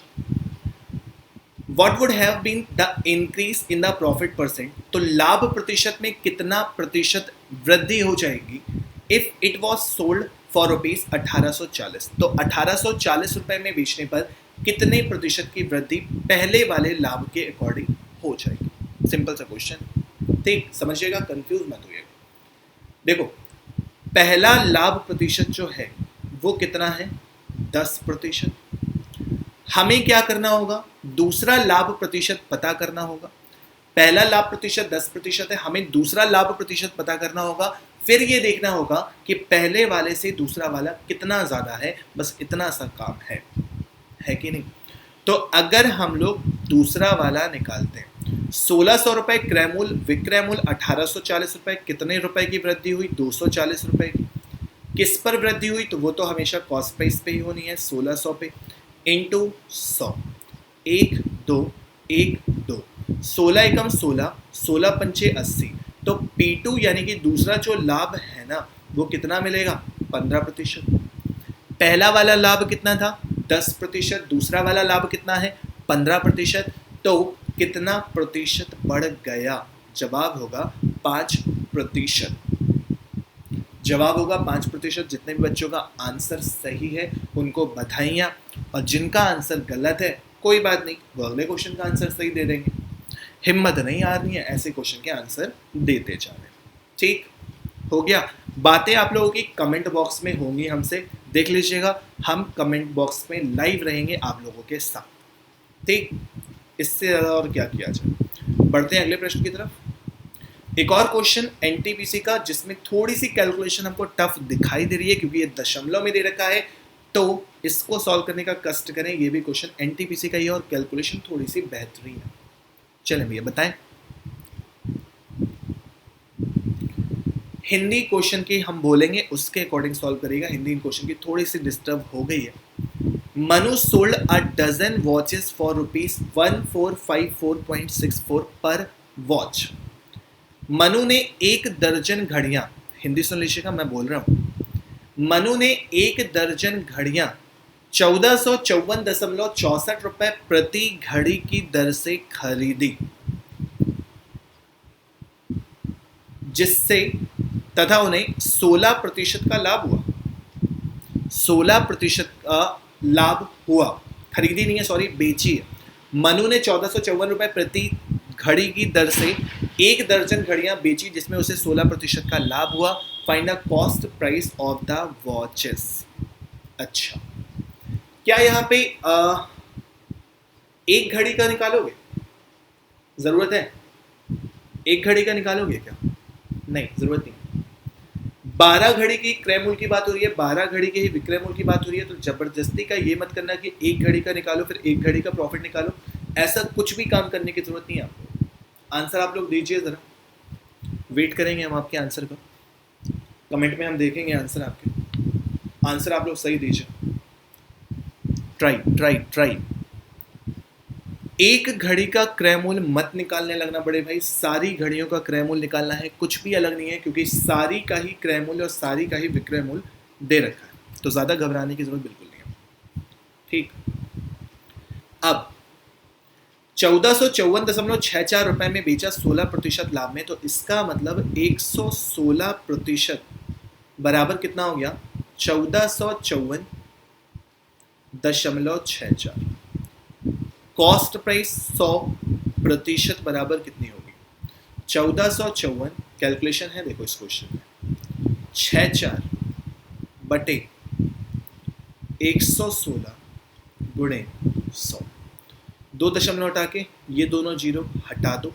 What would have been the increase in the profit percent? तो लाभ प्रतिशत में कितना प्रतिशत वृद्धि हो जाएगी if it was sold for ₹1840। तो 1840 रुपए में बेचने पर कितने प्रतिशत की वृद्धि पहले वाले लाभ के अकॉर्डिंग हो जाएगी? सिंपल सा क्वेश्चन। ठीक, समझिएगा, कंफ्यूज मत होइएगा। देखो, पहला लाभ प्रतिशत जो है वो कितना है? 10%। हमें क्या करना होगा? दूसरा लाभ प्रतिशत पता करना होगा। पहला लाभ प्रतिशत 10% है, हमें दूसरा लाभ प्रतिशत पता करना होगा। फिर ये देखना होगा कि पहले वाले से दूसरा वाला कितना ज्यादा है। बस इतना सा काम है कि नहीं? तो अगर हम लोग दूसरा वाला निकालते हैं, 1600 रुपए क्रय मूल्य, विक्रय मूल्य 1840 रुपए, कितने रुपए की वृद्धि हुई? 240 रुपए की। किस पर वृद्धि हुई? तो वो तो हमेशा कॉस्ट प्राइस पे ही होनी है, 1600 पे इंटू 100। 1 2 1 2, 16 एकम 16, 16 पंचे 80। तो P2 यानी कि दूसरा जो लाभ है ना, वो कितना मिलेगा? 15%। पहला वाला लाभ कितना था? 10%। दूसरा वाला लाभ कितना है? 15%। तो कितना प्रतिशत बढ़ गया? जवाब होगा 5%। जवाब होगा 5%। जितने भी बच्चों का आंसर सही है उनको बधाइयाँ, और जिनका आंसर गलत है कोई बात नहीं, वो अगले क्वेश्चन का आंसर सही दे देंगे। हिम्मत नहीं हारनी है, ऐसे क्वेश्चन के आंसर देते जाने। ठीक हो गया। बातें आप लोगों की कमेंट बॉक्स में होंगी, हमसे देख लीजिएगा, हम कमेंट बॉक्स में लाइव रहेंगे आप लोगों के साथ। ठीक, इससे ज़्यादा और क्या किया जाए। बढ़ते हैं अगले प्रश्न की तरफ। एक और क्वेश्चन एनटीपीसी का जिसमें थोड़ी सी कैलकुलेशन हमको टफ दिखाई दे रही है क्योंकि ये दशमलव में दे रखा है, तो इसको सॉल्व करने का कष्ट करें। ये भी क्वेश्चन एनटीपीसी का ही है और कैलकुलेशन थोड़ी सी बेहतरीन है। चलें भैया बताएं। हिंदी क्वेश्चन की हम बोलेंगे, उसके अकॉर्डिंग सॉल्व करेगा। हिंदी क्वेश्चन की थोड़ी सी डिस्टर्ब हो गई है। Manu sold a dozen watches for ₹1454.64 per watch. Manu ने एक दर्जन घड़ियां, हिंदी सुन लीजिएगा मैं बोल रहा हूं, मनु ने एक दर्जन घड़ियां 1454.64 रुपए प्रति घड़ी की दर से खरीदी, जिससे तथा उन्हें 16% का लाभ हुआ। 16% का लाभ हुआ, खरीदी नहीं है सॉरी, बेची है। मनु ने 1454 प्रति घड़ी की दर से एक दर्जन घड़ियां बेची जिसमें उसे 16% का लाभ हुआ। Find the cost price of the watches. अच्छा, क्या यहां पे एक घड़ी का निकालोगे? जरूरत है? एक घड़ी का निकालोगे क्या? नहीं, जरूरत नहीं। 12 घड़ी की क्रय मूल्य की बात हो रही है, 12 घड़ी के ही विक्रय मूल्य की बात हो रही है, तो जबरदस्ती का ये मत करना कि एक घड़ी का निकालो फिर एक घड़ी का प्रॉफिट निकालो। ऐसा कुछ भी काम करने की जरूरत नहीं है आपको। आंसर आप लोग दीजिए जरा, वेट करेंगे हम आपके आंसर का। कमेंट में हम देखेंगे आंसर आपके। आंसर आप लोग सही दीजिए। Try try try. एक घड़ी का क्रय मूल्य मत निकालने लगना बड़े भाई, सारी घड़ियों का क्रय मूल्य निकालना है, कुछ भी अलग नहीं है क्योंकि सारी का ही क्रय मूल्य और सारी का ही विक्रय मूल्य दे रखा है, तो ज्यादा घबराने की जरूरत बिल्कुल नहीं है। ठीक, अब 1454.64 रुपए में बेचा 16% लाभ में, तो इसका मतलब 116% बराबर कितना हो गया? 1454.64। कॉस्ट प्राइस 100% बराबर कितनी होगी? 1454, कैलकुलेशन है देखो इस क्वेश्चन में, 64 बटे 116 गुणे 100, 2 दशमलव हटा के ये दोनों जीरो हटा दो,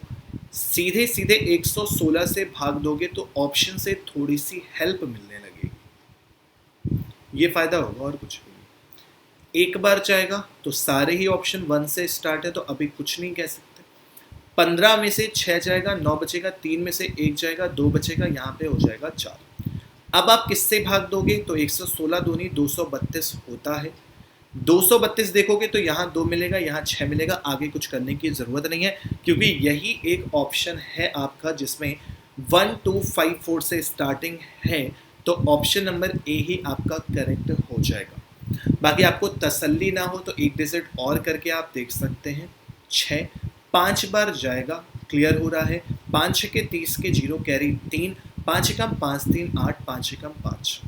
सीधे सीधे 116 से भाग दोगे तो ऑप्शन से थोड़ी सी हेल्प मिलने लगेगी। ये फायदा होगा और कुछ भी। एक बार जाएगा तो सारे ही ऑप्शन 1 से स्टार्ट है, तो अभी कुछ नहीं कह सकते। 15 में से 6 जाएगा, 9 बचेगा, 3 में से 1 जाएगा, 2 बचेगा, यहाँ पे हो जाएगा 4। अब आप किससे भाग दोगे? तो 116 दूनी 232 होता है। 232 देखोगे तो यहाँ 2 मिलेगा, यहाँ 6 मिलेगा, आगे कुछ करने की जरूरत नहीं है क्योंकि यही एक ऑप्शन है आपका जिसमें 1254 से स्टार्टिंग है, तो ऑप्शन नंबर ए ही आपका करेक्ट हो जाएगा। बाकी आपको तसल्ली ना हो तो एक डिजिट और करके आप देख सकते हैं। 6 5 बार जाएगा, क्लियर हो रहा है। 5 के 30 के 0 कैरी 3, 5 कम 5 3 8, 5 कम 5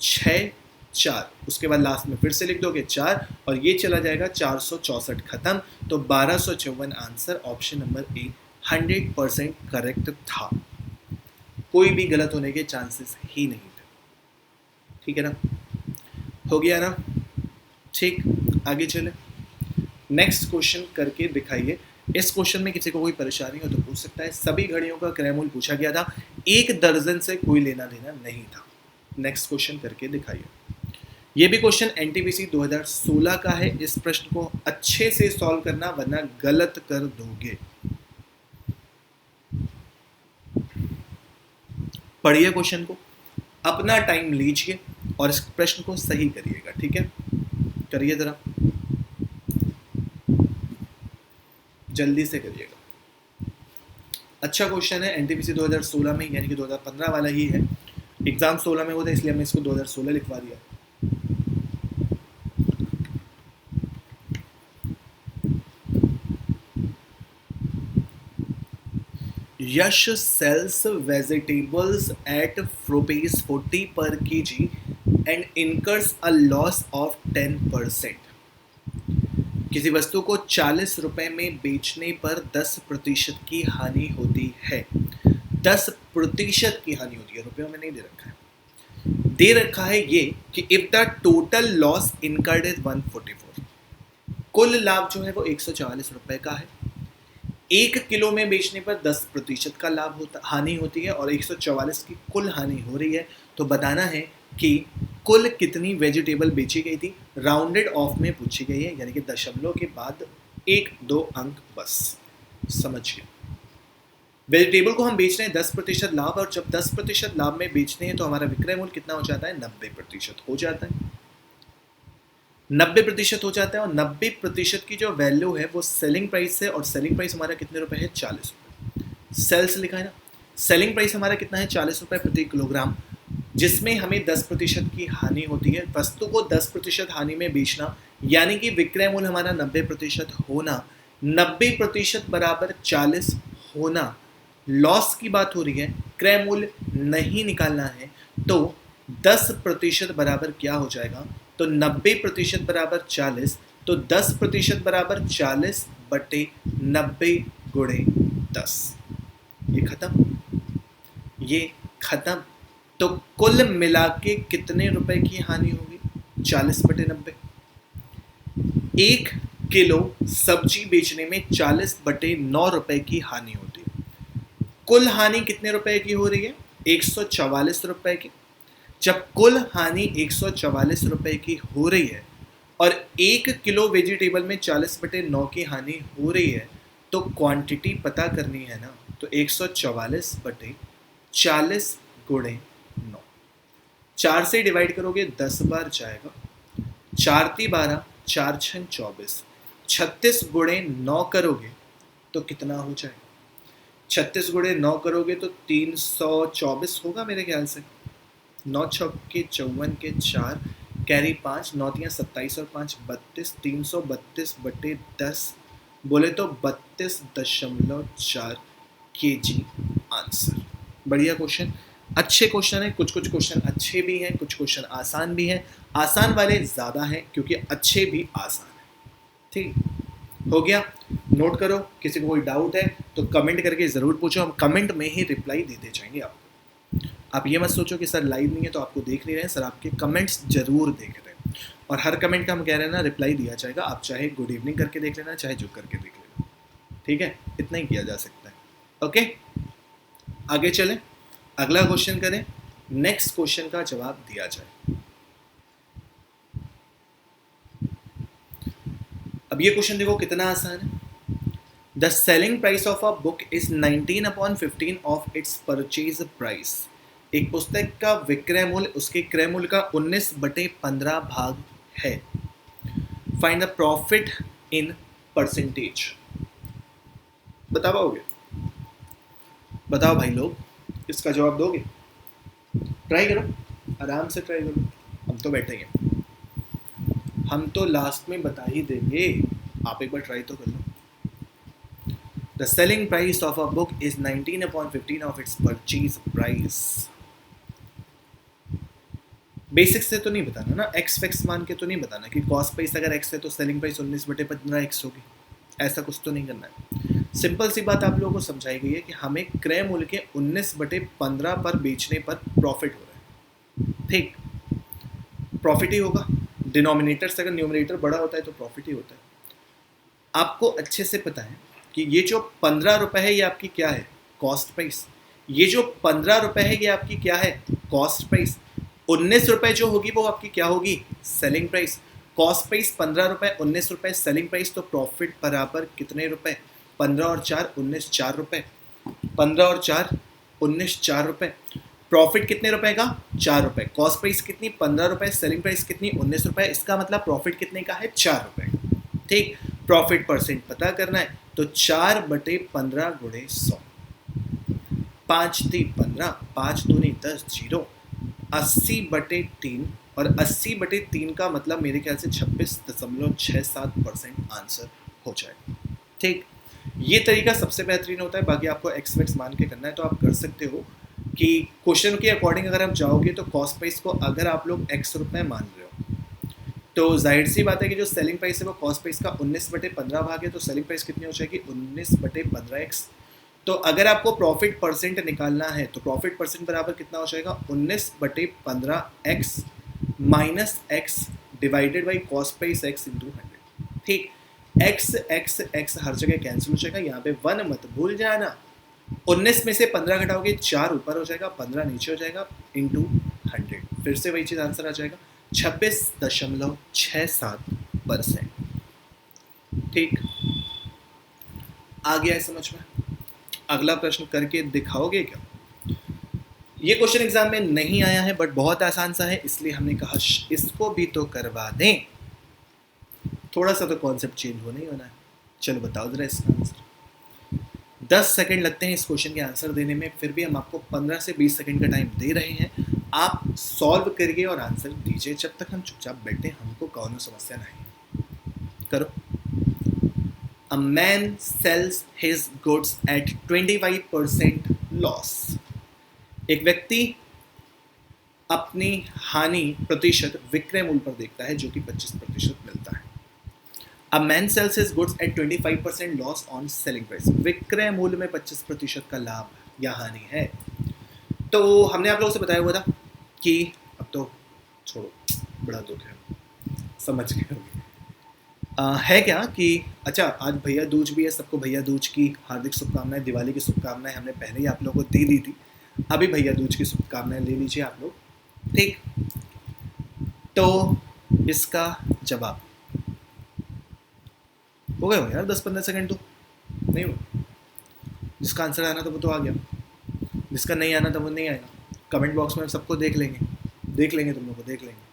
6 4, उसके बाद लास्ट में फिर से लिख दोगे 4 और ये चला जाएगा 464 खत्म। तो 1254 आंसर ऑप्शन नंबर ए 100% करेक्ट था, कोई भी गलत होने के चांसेस ही नहीं थे। ठीक है ना, हो गया ना? ठीक, आगे चले। नेक्स्ट क्वेश्चन करके दिखाइए। इस क्वेश्चन में किसी को कोई परेशानी हो तो पूछ सकता है। सभी घड़ियों का क्रय मूल्य पूछा गया था, एक दर्जन से कोई लेना देना नहीं था। नेक्स्ट क्वेश्चन करके दिखाइए। ये भी क्वेश्चन एनटीपीसी 2016 का है। इस प्रश्न को अच्छे से सॉल्व करना वरना गलत कर दोगे। पढ़िए क्वेश्चन को, अपना टाइम लीजिए और इस प्रश्न को सही करिएगा। ठीक है, करिए जरा, जल्दी से करिएगा। अच्छा क्वेश्चन है, एनटीपीसी 2016 में यानी कि 2015 वाला ही है। एग्जाम 16 में होता है इसलिए हमने इसको 2016 लिखवा दिया। यश sells vegetables at ₹40 per kg and incurs a loss of 10%. किसी वस्तु को 40 रुपए में बेचने पर 10% की हानि होती है। 10% की हानि होती है, रुपयों में नहीं दे रखा है। दे रखा है ये कि if the total loss incurred is 144, कुल लाभ जो है वो 144 रुपए का है। 1 किलो में बेचने पर 10% का लाभ होता, हानि होती है, और 144 की कुल हानि हो रही है। तो बताना है कि कुल कितनी वेजिटेबल बेची गई थी। राउंडेड ऑफ में पूछी गई है, यानी कि दशमलव के बाद 1-2 अंक बस, समझिए। वेजिटेबल को हम बेच रहे हैं 10% लाभ, और जब 10% लाभ में बेचते हैं तो हमारा विक्रय मूल्य कितना हो जाता है? 90% हो जाता है। 90% हो जाता है, और 90% की जो वैल्यू है वो सेलिंग प्राइस है, और सेलिंग प्राइस हमारा कितने रुपए है? 40 रुपये। सेल्स लिखा है ना, सेलिंग प्राइस हमारा कितना है? 40 रुपये प्रति किलोग्राम, जिसमें हमें 10% की हानि होती है। वस्तु को 10% हानि में बेचना, यानी कि विक्रय मूल्य हमारा 90% होना, 90% बराबर 40 होना। लॉस की बात हो रही है, क्रय मूल्य नहीं निकालना है, तो 10% बराबर क्या हो जाएगा? तो 90% बराबर 40, तो 10% बराबर 40 बटे 90 गुणे 10। ये खत्म, ये खत्म। तो कुल मिला के कितने रुपए की हानि होगी? 40 बटे 90। 1 किलो सब्जी बेचने में 40 बटे 9 रुपए की हानि होती है। कुल हानि कितने रुपए की हो रही है? 144 रुपए की। जब कुल हानि 144 रुपए की हो रही है और 1 किलो वेजिटेबल में 40 बटे 9 की हानि हो रही है, तो क्वांटिटी पता करनी है ना। तो 144 बटे 40 गुणे 9, 4 से डिवाइड करोगे 10 बार जाएगा, 4 × 12, 4 × 6 = 24, 36 गुणे 9 करोगे तो कितना हो जाएगा? 36 गुणे 9 करोगे तो 324 होगा मेरे ख्याल से। 9 छक्के 54 के 4, कैरी 5, 9 × 27 और 5 32, 332 बटे 10 बोले तो 32.4 kg आंसर। बढ़िया क्वेश्चन, अच्छे क्वेश्चन है। कुछ क्वेश्चन अच्छे भी हैं, कुछ क्वेश्चन आसान भी हैं। आसान वाले ज़्यादा हैं क्योंकि अच्छे भी आसान हैं। ठीक हो गया, नोट करो। किसी को कोई डाउट है तो कमेंट करके ज़रूर पूछो, हम कमेंट में ही रिप्लाई देते जाएंगे आपको। आप ये मत सोचो कि सर लाइव नहीं है तो आपको देख नहीं रहे हैं, सर आपके कमेंट्स जरूर देख रहे हैं, और हर कमेंट का हम कह रहे हैं ना रिप्लाई दिया जाएगा। आप चाहे गुड इवनिंग करके देख लेना, चाहे जो करके देख लेना, ठीक है? इतना ही किया जा सकता है। ओके, आगे चलें, अगला क्वेश्चन करें, नेक्स्ट क्वेश्चन का जवाब दिया जाए। अब ये क्वेश्चन देखो कितना आसान है। The selling price of a book is 19/15 of its purchase price. एक पुस्तक का विक्रय मूल्य उसके क्रय मूल्य का 19/15 भाग है। Find the profit in percentage. बता पाओगे? बताओ भाई लोग, इसका जवाब दोगे? ट्राई करो, आराम से ट्राई करो, हम तो बैठे ही हैं, हम तो लास्ट में बता ही देंगे, आप एक बार ट्राई तो कर लो। The selling price of a book is 19/15 of its purchase price. Basics से तो नहीं बताना ना, एक्स फैक्स मान के तो नहीं बताना कि कॉस्ट प्राइस अगर एक्स है तो सेलिंग प्राइस 19/15 एक्स होगी, ऐसा कुछ तो नहीं करना है। सिंपल सी बात आप लोगों को समझाई गई है कि हमें क्रय मूल्य के 19/15 पर बेचने पर प्रॉफिट हो रहा है। ठीक, प्रॉफिट ही होगा, डिनोमिनेटर से अगर न्यूमरेटर बड़ा होता है तो प्रॉफिट ही होता है। आपको अच्छे से पता है कि ये जो 15 रुपए है ये आपकी क्या है? Cost price. ये जो 15 रुपए है ये आपकी क्या है? Cost price. 19 रुपए जो होगी वो आपकी क्या होगी? Selling price. कॉस्ट प्राइस 15 रुपए, 19 रुपए सेलिंग प्राइस, तो प्रॉफिट बराबर कितने रुपए? 15 और 4 19, 4 रुपए। 15 और 4 19, 4 रुपए। प्रॉफिट कितने रुपए का? 4 रुपए। कॉस्ट प्राइस कितनी? 15 रुपए। सेलिंग प्राइस कितनी? 19 रुपए। इसका मतलब प्रॉफिट कितने का है? 4 रुपए। ठीक, प्रॉफिट परसेंट पता करना है तो 4/15 गुणे 100, 5 × 3 = 15, 5 × 2 = 10, 0, 80/3, और 80/3 का मतलब मेरे ख्याल से 26.67% आंसर हो जाएगा। ठीक, ये तरीका सबसे बेहतरीन होता है। बाकी आपको एक्स वैक्स मान के करना है तो आप कर सकते हो कि क्वेश्चन के अकॉर्डिंग अगर आप जाओगे तो कॉस्ट प्राइस को अगर आप लोग x रुपए मान रहे हो, तो जाहिर सी बात है कि जो सेलिंग प्राइस है वो कॉस्ट प्राइस का 19/15 भाग है, तो सेलिंग प्राइस कितनी हो जाएगी 19/15x। तो अगर आपको प्रॉफिट परसेंट निकालना है तो प्रॉफिट परसेंट बराबर कितना हो जाएगा 19/15x minus x divided by cost price x into 100। ठीक, x x x हर जगह कैंसिल हो जाएगा, यहाँ पे 1 मत भूल जाना। 19 में से 15 घटाओगे 4 ऊपर हो जाएगा, 15 नीचे हो जाएगा इंटू 100, फिर से वही चीज़ आंसर आ जाएगा 26.67%। ठीक, आ गया है समझ में? अगला प्रश्न करके दिखाओगे क्या? ये क्वेश्चन एग्जाम में नहीं आया है बट बहुत आसान सा है, इसलिए हमने कहा इसको भी तो करवा दें, थोड़ा सा तो कॉन्सेप्ट चेंज होना ही होना है। चलो बताओ जरा इसका आंसर। 10 सेकंड लगते हैं इस क्वेश्चन के आंसर देने में, फिर भी हम आपको 15 से 20 सेकंड का टाइम दे रहे हैं। आप सॉल्व करिए और आंसर दीजिए, जब तक हम चुपचाप बैठे हमको कौन समस्या नहीं। करो। A man sells his goods at 25% loss. एक व्यक्ति अपनी हानि प्रतिशत विक्रय मूल्य पर देखता है जो कि 25% मिलता है। A man sells his goods at 25% loss on selling price. विक्रय मूल्य में 25% का लाभ या हानि है। तो हमने आप लोगों से बताया हुआ था कि अब तो छोड़ो, बड़ा दुख है, समझ गए होंगे। है क्या कि अच्छा आज भैया दूज भी है, सबको भैया दूज की हार्दिक शुभकामनाएं, दिवाली की शुभकामनाएं हमने पहले ही आप लोगों को दे दी थी, अभी भैया दूज की शुभकामनाएं ले लीजिए आप लोग। ठीक, तो इसका जवाब हो गए हो यार 10-15 सेकंड तो नहीं हो। जिसका आंसर आना था वो तो आ गया, जिसका नहीं आना था वो नहीं आएगा। कमेंट बॉक्स में सबको देख लेंगे तुम लोग को देख लेंगे।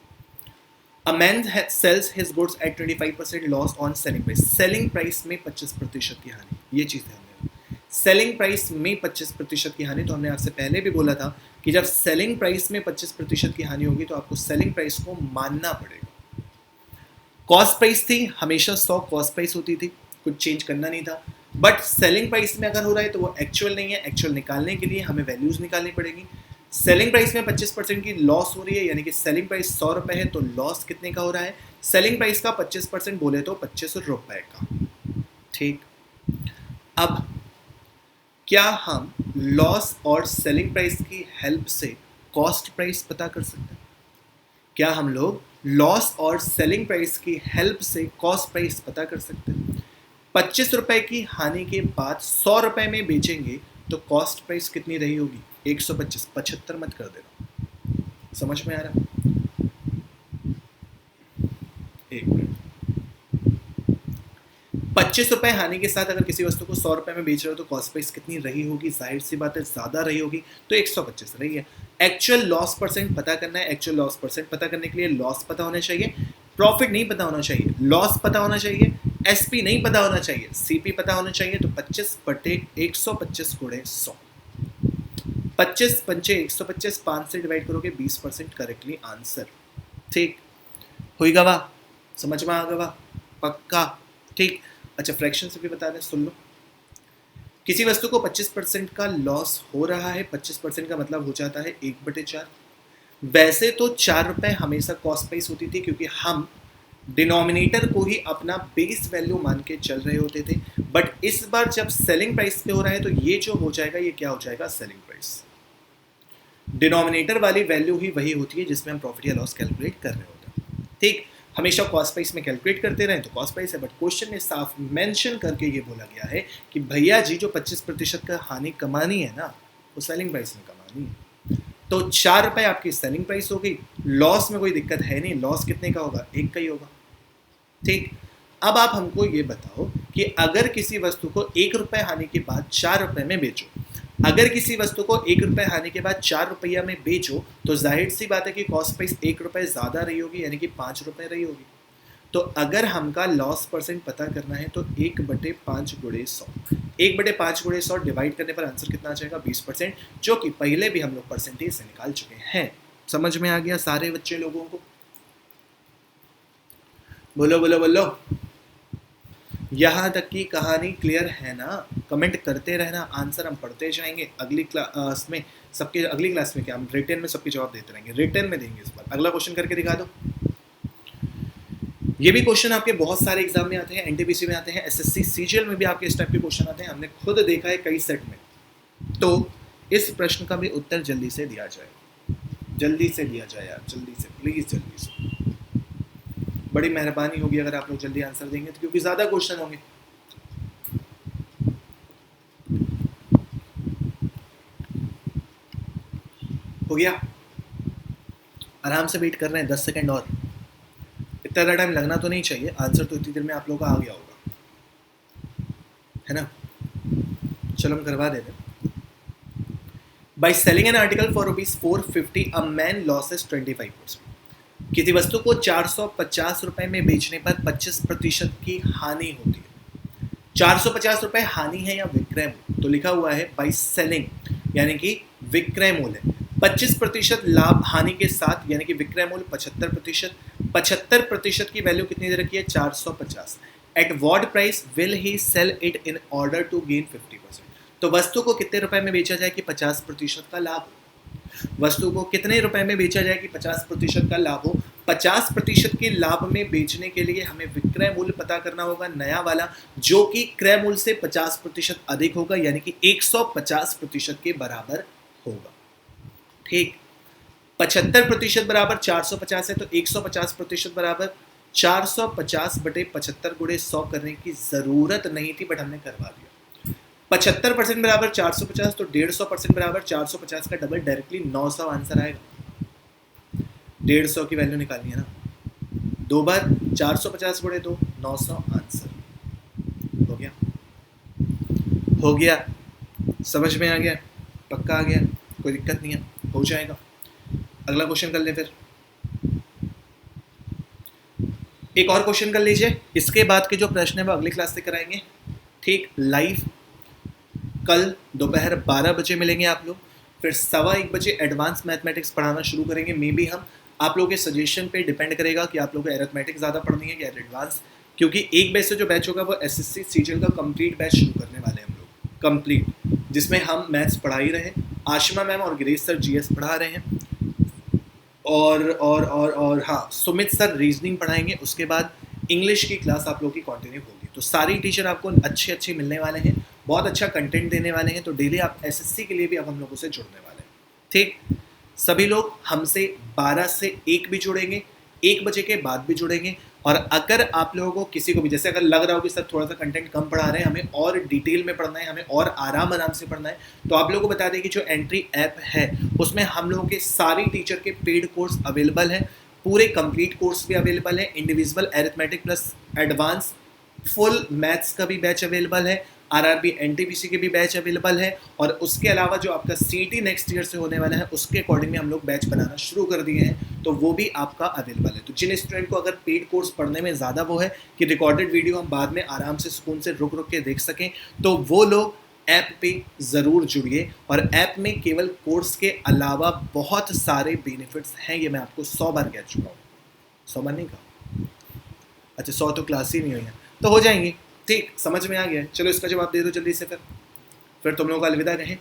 A man sells his goods at 25% loss on selling price. Selling price में 25% की हानि, ये चीज़ है हमने। सेलिंग प्राइस में 25% की हानि, तो हमने आपसे पहले भी बोला था कि जब सेलिंग प्राइस में 25% की हानि होगी तो आपको सेलिंग प्राइस को मानना पड़ेगा। कॉस्ट प्राइस थी हमेशा 100 कॉस्ट प्राइस होती थी, कुछ चेंज करना नहीं था। बट सेलिंग प्राइस में अगर हो रहा है तो वो एक्चुअल नहीं है, एक्चुअल निकालने के लिए हमें वैल्यूज निकालनी पड़ेगी। सेलिंग प्राइस में 25% की लॉस हो रही है, यानी कि सेलिंग प्राइस 100 रुपये है तो लॉस कितने का हो रहा है? सेलिंग प्राइस का 25% बोले तो 25 रुपये का। ठीक, अब क्या हम लॉस और सेलिंग प्राइस की हेल्प से कॉस्ट प्राइस पता कर सकते हैं? क्या हम लोग लॉस और सेलिंग प्राइस की हेल्प से कॉस्ट प्राइस पता कर सकते हैं? 25 रुपये की हानि के बाद 100 रुपये में बेचेंगे तो कॉस्ट प्राइस कितनी रही होगी? 125, 75 मत कर देना। समझ में आ रहा? एक मिनट। 25 रुपये हानि के साथ अगर किसी वस्तु को 100 रुपये में बेच रहे हो तो कॉस्ट प्राइस कितनी रही होगी? जाहिर सी बात है ज्यादा रही होगी, तो 125 रही है। एक्चुअल लॉस परसेंट पता करना है। एक्चुअल लॉस परसेंट पता करने के लिए लॉस पता होना चाहिए, प्रॉफिट नहीं पता होना चाहिए, लॉस पता होना चाहिए, एसपी नहीं पता होना चाहिए, सीपी पता होना चाहिए। तो 25/125 गुणे 100, 25 पंचे 125, 5 से डिवाइड करोगे 20% करेक्टली आंसर। ठीक, होगा वाह, समझ में आ गया वाह, पक्का। ठीक, अच्छा फ्रैक्शन से भी बता दें, सुन लो। किसी वस्तु को 25% का लॉस हो रहा है, 25% का मतलब हो जाता है 1/4। वैसे तो 4 रुपये हमेशा कॉस्ट प्राइस होती थी क्योंकि हम डिनोमिनेटर को ही अपना बेस वैल्यू मान के चल रहे होते थे, बट इस बार जब सेलिंग प्राइस पे हो रहा है तो ये जो हो जाएगा ये क्या हो जाएगा? Selling price. डिनोमिनेटर वाली वैल्यू ही वही होती है जिसमें हम प्रॉफिट या लॉस कैलकुलेट कर रहे होते हैं। ठीक, हमेशा कॉस्ट प्राइस में कैलकुलेट करते रहे तो कॉस्ट प्राइस है, बट क्वेश्चन में साफ मेंशन करके ये बोला गया है कि भैया जी जो 25% का हानि कमानी है ना वो सेलिंग प्राइस में कमानी है। तो 4 रुपये आपकी सेलिंग प्राइस हो गई, लॉस में कोई दिक्कत है नहीं, लॉस कितने का होगा? 1 का ही होगा। ठीक, अब आप हमको ये बताओ कि अगर किसी वस्तु को 1 रुपये हानि के बाद 4 रुपये में बेचो, अगर किसी वस्तु को 1 रुपये हानि के बाद 4 रुपया में बेचो तो जाहिर सी बात है कि कॉस्ट प्राइस 1 रुपये ज़्यादा रही होगी, यानी कि 5 रुपये रही होगी। तो अगर हमका लॉस परसेंट पता करना है तो 1/5 गुणे 100, 1/5 गुणे 100 डिवाइड करने पर आंसर कितना आ जाएगा? 20%, जो कि पहले भी हम लोग परसेंटेज से निकाल चुके हैं। समझ में आ गया सारे बच्चे लोगों को? बोलो बोलो बोलो, यहाँ तक की कहानी क्लियर है ना? कमेंट करते रहना, आंसर हम पढ़ते जाएंगे। अगली क्लास में सबके, अगली क्लास में क्या हम रिटर्न में सबके जवाब देते रहेंगे, रिटर्न में देंगे इस बार। अगला क्वेश्चन करके दिखा दो। ये भी क्वेश्चन आपके बहुत सारे एग्जाम में आते हैं, एनटीपीसी में आते हैं, एसएससी सीजीएल में भी आपके इस टाइप के क्वेश्चन आते हैं, हमने खुद देखा है कई सेट में। तो इस प्रश्न का भी उत्तर जल्दी से दिया जाए, जल्दी से दिया जाए यार, जल्दी से, प्लीज जल्दी से, बड़ी मेहरबानी होगी अगर आप लोग जल्दी आंसर देंगे, तो क्योंकि ज्यादा क्वेश्चन होंगे। हो गया, आराम से वेट कर रहे हैं 10 सेकंड और, इतना ज़्यादा टाइम लगना तो नहीं चाहिए, आंसर तो इतनी देर में आप लोगों का आ गया होगा, है ना। चलो हम करवा देते हैं। By selling an article for ₹450 a man losses 25%। किसी वस्तु को 450 रुपए में बेचने पर 25% की हानि होती है। 450 रुपए हानि है या विक्रय मूल्य, तो लिखा हुआ है बाय सेलिंग यानी कि विक्रय मूल्य, 25% लाभ हानि के साथ यानी कि विक्रय मूल्य 75%, 75% की वैल्यू कितनी दे रखी है 450। At what price will he sell it in order to gain 50%। तो वस्तु को कितने रुपए में बेचा जाए कि 50% का लाभ हो, वस्तु को कितने रुपए में बेचा जाए कि 50% का लाभ हो। 50% के लाभ में बेचने के लिए हमें विक्रय मूल्य पता करना होगा नया वाला, जो कि क्रय मूल्य से 50% अधिक होगा यानी कि 150% के बराबर होगा। ठीक, 75% बराबर 450 है, तो 150% बराबर 450 बटे 75 गुणे 100 करने की जरूरत नहीं थी, बट हमने करवा दिया। 75% बराबर 450, तो 150% बराबर 450 का डबल, डायरेक्टली 900 आंसर आएगा। 150 की वैल्यू निकालनी है ना, 2 बार 450 गुणे 2, 900 आंसर हो गया। हो गया, समझ में आ गया, पक्का आ गया, कोई दिक्कत नहीं है, हो जाएगा। अगला क्वेश्चन कर ले फिर, एक और क्वेश्चन कर लीजिए, इसके बाद के जो प्रश्न है वो अगली क्लास से कराएंगे। ठीक, लाइव कल दोपहर 12 बजे मिलेंगे आप लोग, फिर 1:15 बजे एडवांस मैथमेटिक्स पढ़ाना शुरू करेंगे। मे बी हम आप लोगों के सजेशन पे डिपेंड करेगा कि आप लोगों को एरिथमेटिक ज़्यादा पढ़नी है या एडवांस, क्योंकि एक बैच से जो बैच होगा वो एसएससी सीजीएल का कंप्लीट बैच शुरू करने वाले हैं हम लोग, कंप्लीट, जिसमें हम मैथ्स पढ़ा ही रहे, आशिमा मैम और गिरीश सर जीएस पढ़ा रहे हैं, और हाँ सुमित सर रीजनिंग पढ़ाएंगे। उसके बाद इंग्लिश की क्लास आप लोगों की कंटिन्यू होगी। तो सारी टीचर आपको अच्छे अच्छे मिलने वाले हैं, बहुत अच्छा कंटेंट देने वाले हैं। तो डेली आप एसएससी के लिए भी अब हम लोगों से जुड़ने वाले हैं। ठीक, सभी लोग हमसे 12 से 1 भी जुड़ेंगे, 1 बजे के बाद भी जुड़ेंगे। और अगर आप लोगों को किसी को भी जैसे अगर लग रहा हो कि सर थोड़ा सा कंटेंट कम पढ़ा रहे हैं, हमें और डिटेल में पढ़ना है, हमें और आराम से पढ़ना है, तो आप लोगों को बता दें कि जो एंट्री ऐप है उसमें हम लोगों के सारी टीचर के पेड कोर्स अवेलेबल हैं, पूरे कंप्लीट कोर्स भी अवेलेबल है, individual arithmetic plus advance full maths का भी बैच अवेलेबल है, आरआरबी एनटीपीसी के भी बैच अवेलेबल है, और उसके अलावा जो आपका सीटी नेक्स्ट ईयर से होने वाला है उसके अकॉर्डिंगली हम लोग बैच बनाना शुरू कर दिए हैं, तो वो भी आपका अवेलेबल है। तो जिन स्टूडेंट को अगर पेड कोर्स पढ़ने में ज़्यादा वो है कि रिकॉर्डेड वीडियो हम बाद में आराम से सुकून से रुक के देख सकें, तो वो लोग ऐप पे ज़रूर जुड़िए। और ऐप में केवल कोर्स के अलावा बहुत सारे बेनिफिट्स हैं, ये मैं आपको 100 बार कह चुका हूँ, 100 बार नहीं कहा, अच्छा 100 तो क्लास ही नहीं हुई है, तो हो जाएंगी। ठीक, समझ में आ गया, चलो इसका जवाब दे दो जल्दी से, फिर तुम लोगों का अलविदा रहे।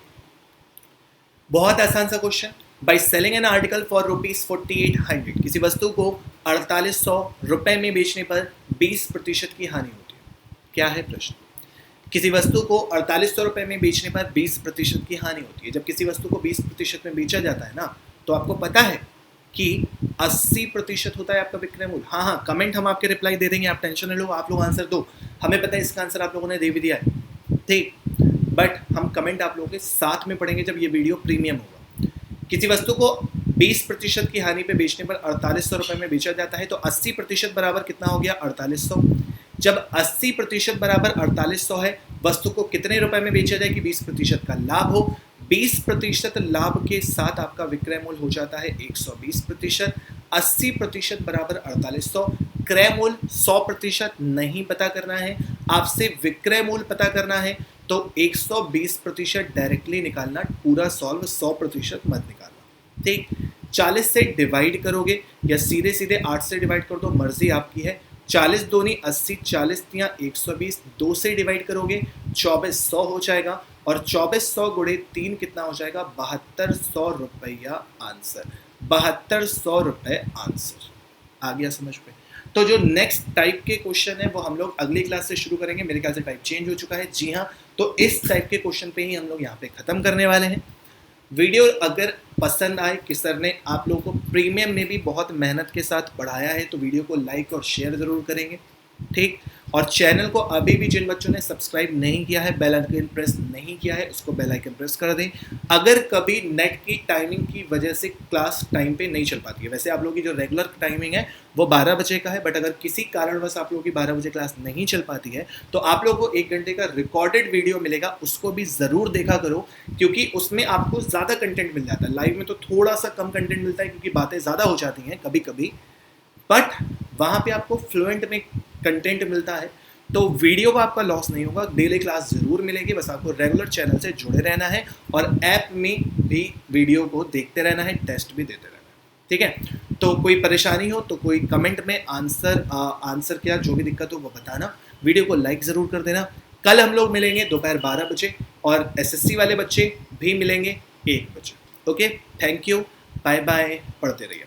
बहुत आसान सा question, by selling an article for ₹4800, किसी वस्तु को 4800 रुपए में बेचने पर 20% की हानि होती है। क्या है प्रश्न, किसी वस्तु को 4800 रुपए में बेचने पर 20% की हानि होती है। जब किसी वस्तु को 20% में बेचा जाता है ना, तो आपको पता है कि 80% होता है आपका विक्रय मूल्य। हाँ, कमेंट हम आपके रिप्लाई दे देंगे, आप टेंशन नहीं लो, आप लोग आंसर दो, हमें पता है इसका आंसर आप लोगों ने दे भी दिया है। ठीक, बट हम कमेंट आप लोगों के साथ में पढ़ेंगे जब ये वीडियो प्रीमियम होगा। किसी वस्तु को 20% की हानि पे बेचने पर 4800 रुपए में बेचा जाता है, तो 80% बराबर कितना हो गया 4800। जब 80% बराबर 4800 है, वस्तु को कितने रुपए में बेचा जाए कि 20% का लाभ हो। 20% लाभ के साथ आपका विक्रय मूल्य हो जाता है 120%। 80% बराबर 4800, क्रय मूल्य 100% नहीं पता करना है, आपसे विक्रय मूल्य पता करना है, तो 120% डायरेक्टली निकालना, पूरा सॉल्व, 100% मत निकालना। ठीक, 40 से डिवाइड करोगे या सीधे सीधे 8 से डिवाइड कर दो, मर्जी आपकी है। 40 दूनी 80, 40 तियां 120, 2 से डिवाइड करोगे 2400 हो जाएगा, और 2400 गुणे 3 कितना हो जाएगा 7200 रुपया आंसर। 7200 रुपए आंसर आ गया समझ में। तो जो नेक्स्ट टाइप के क्वेश्चन है वो हम लोग अगली क्लास से शुरू करेंगे। मेरे ख्याल से टाइप चेंज हो चुका है। जी हाँ, तो इस टाइप के क्वेश्चन पे ही हम लोग यहाँ पे ख़त्म करने वाले हैं। वीडियो अगर पसंद आए कि सर ने आप लोगों को प्रीमियम में भी बहुत मेहनत के साथ पढ़ाया है तो वीडियो को लाइक और शेयर ज़रूर करेंगे, ठीक। और चैनल को अभी भी जिन बच्चों ने सब्सक्राइब नहीं किया है, बेल आइकन प्रेस नहीं किया है, उसको बेल आइकन प्रेस कर दें। अगर कभी नेट की टाइमिंग की वजह से क्लास टाइम पे नहीं चल पाती है, वैसे आप लोगों की जो रेगुलर टाइमिंग है वो 12 बजे का है, बट अगर किसी कारणवश आप लोगों की 12 बजे क्लास नहीं चल पाती है तो आप लोगों को 1 घंटे का रिकॉर्डेड वीडियो मिलेगा, उसको भी ज़रूर देखा करो, क्योंकि उसमें आपको ज़्यादा कंटेंट मिल जाता है। लाइव में तो थोड़ा सा कम कंटेंट मिलता है क्योंकि बातें ज़्यादा हो जाती हैं कभी कभी, बट वहाँ पे आपको फ्लुएंट में कंटेंट मिलता है। तो वीडियो का आपका लॉस नहीं होगा, डेली क्लास ज़रूर मिलेगी, बस आपको रेगुलर चैनल से जुड़े रहना है और ऐप में भी वीडियो को देखते रहना है, टेस्ट भी देते रहना है, ठीक है। तो कोई परेशानी हो तो कोई कमेंट में आंसर क्या जो भी दिक्कत हो वो बताना। वीडियो को लाइक ज़रूर कर देना। कल हम लोग मिलेंगे दोपहर 12 बजे और SSC वाले बच्चे भी मिलेंगे 1 बजे। Okay, thank you, bye bye, पढ़ते रहिए।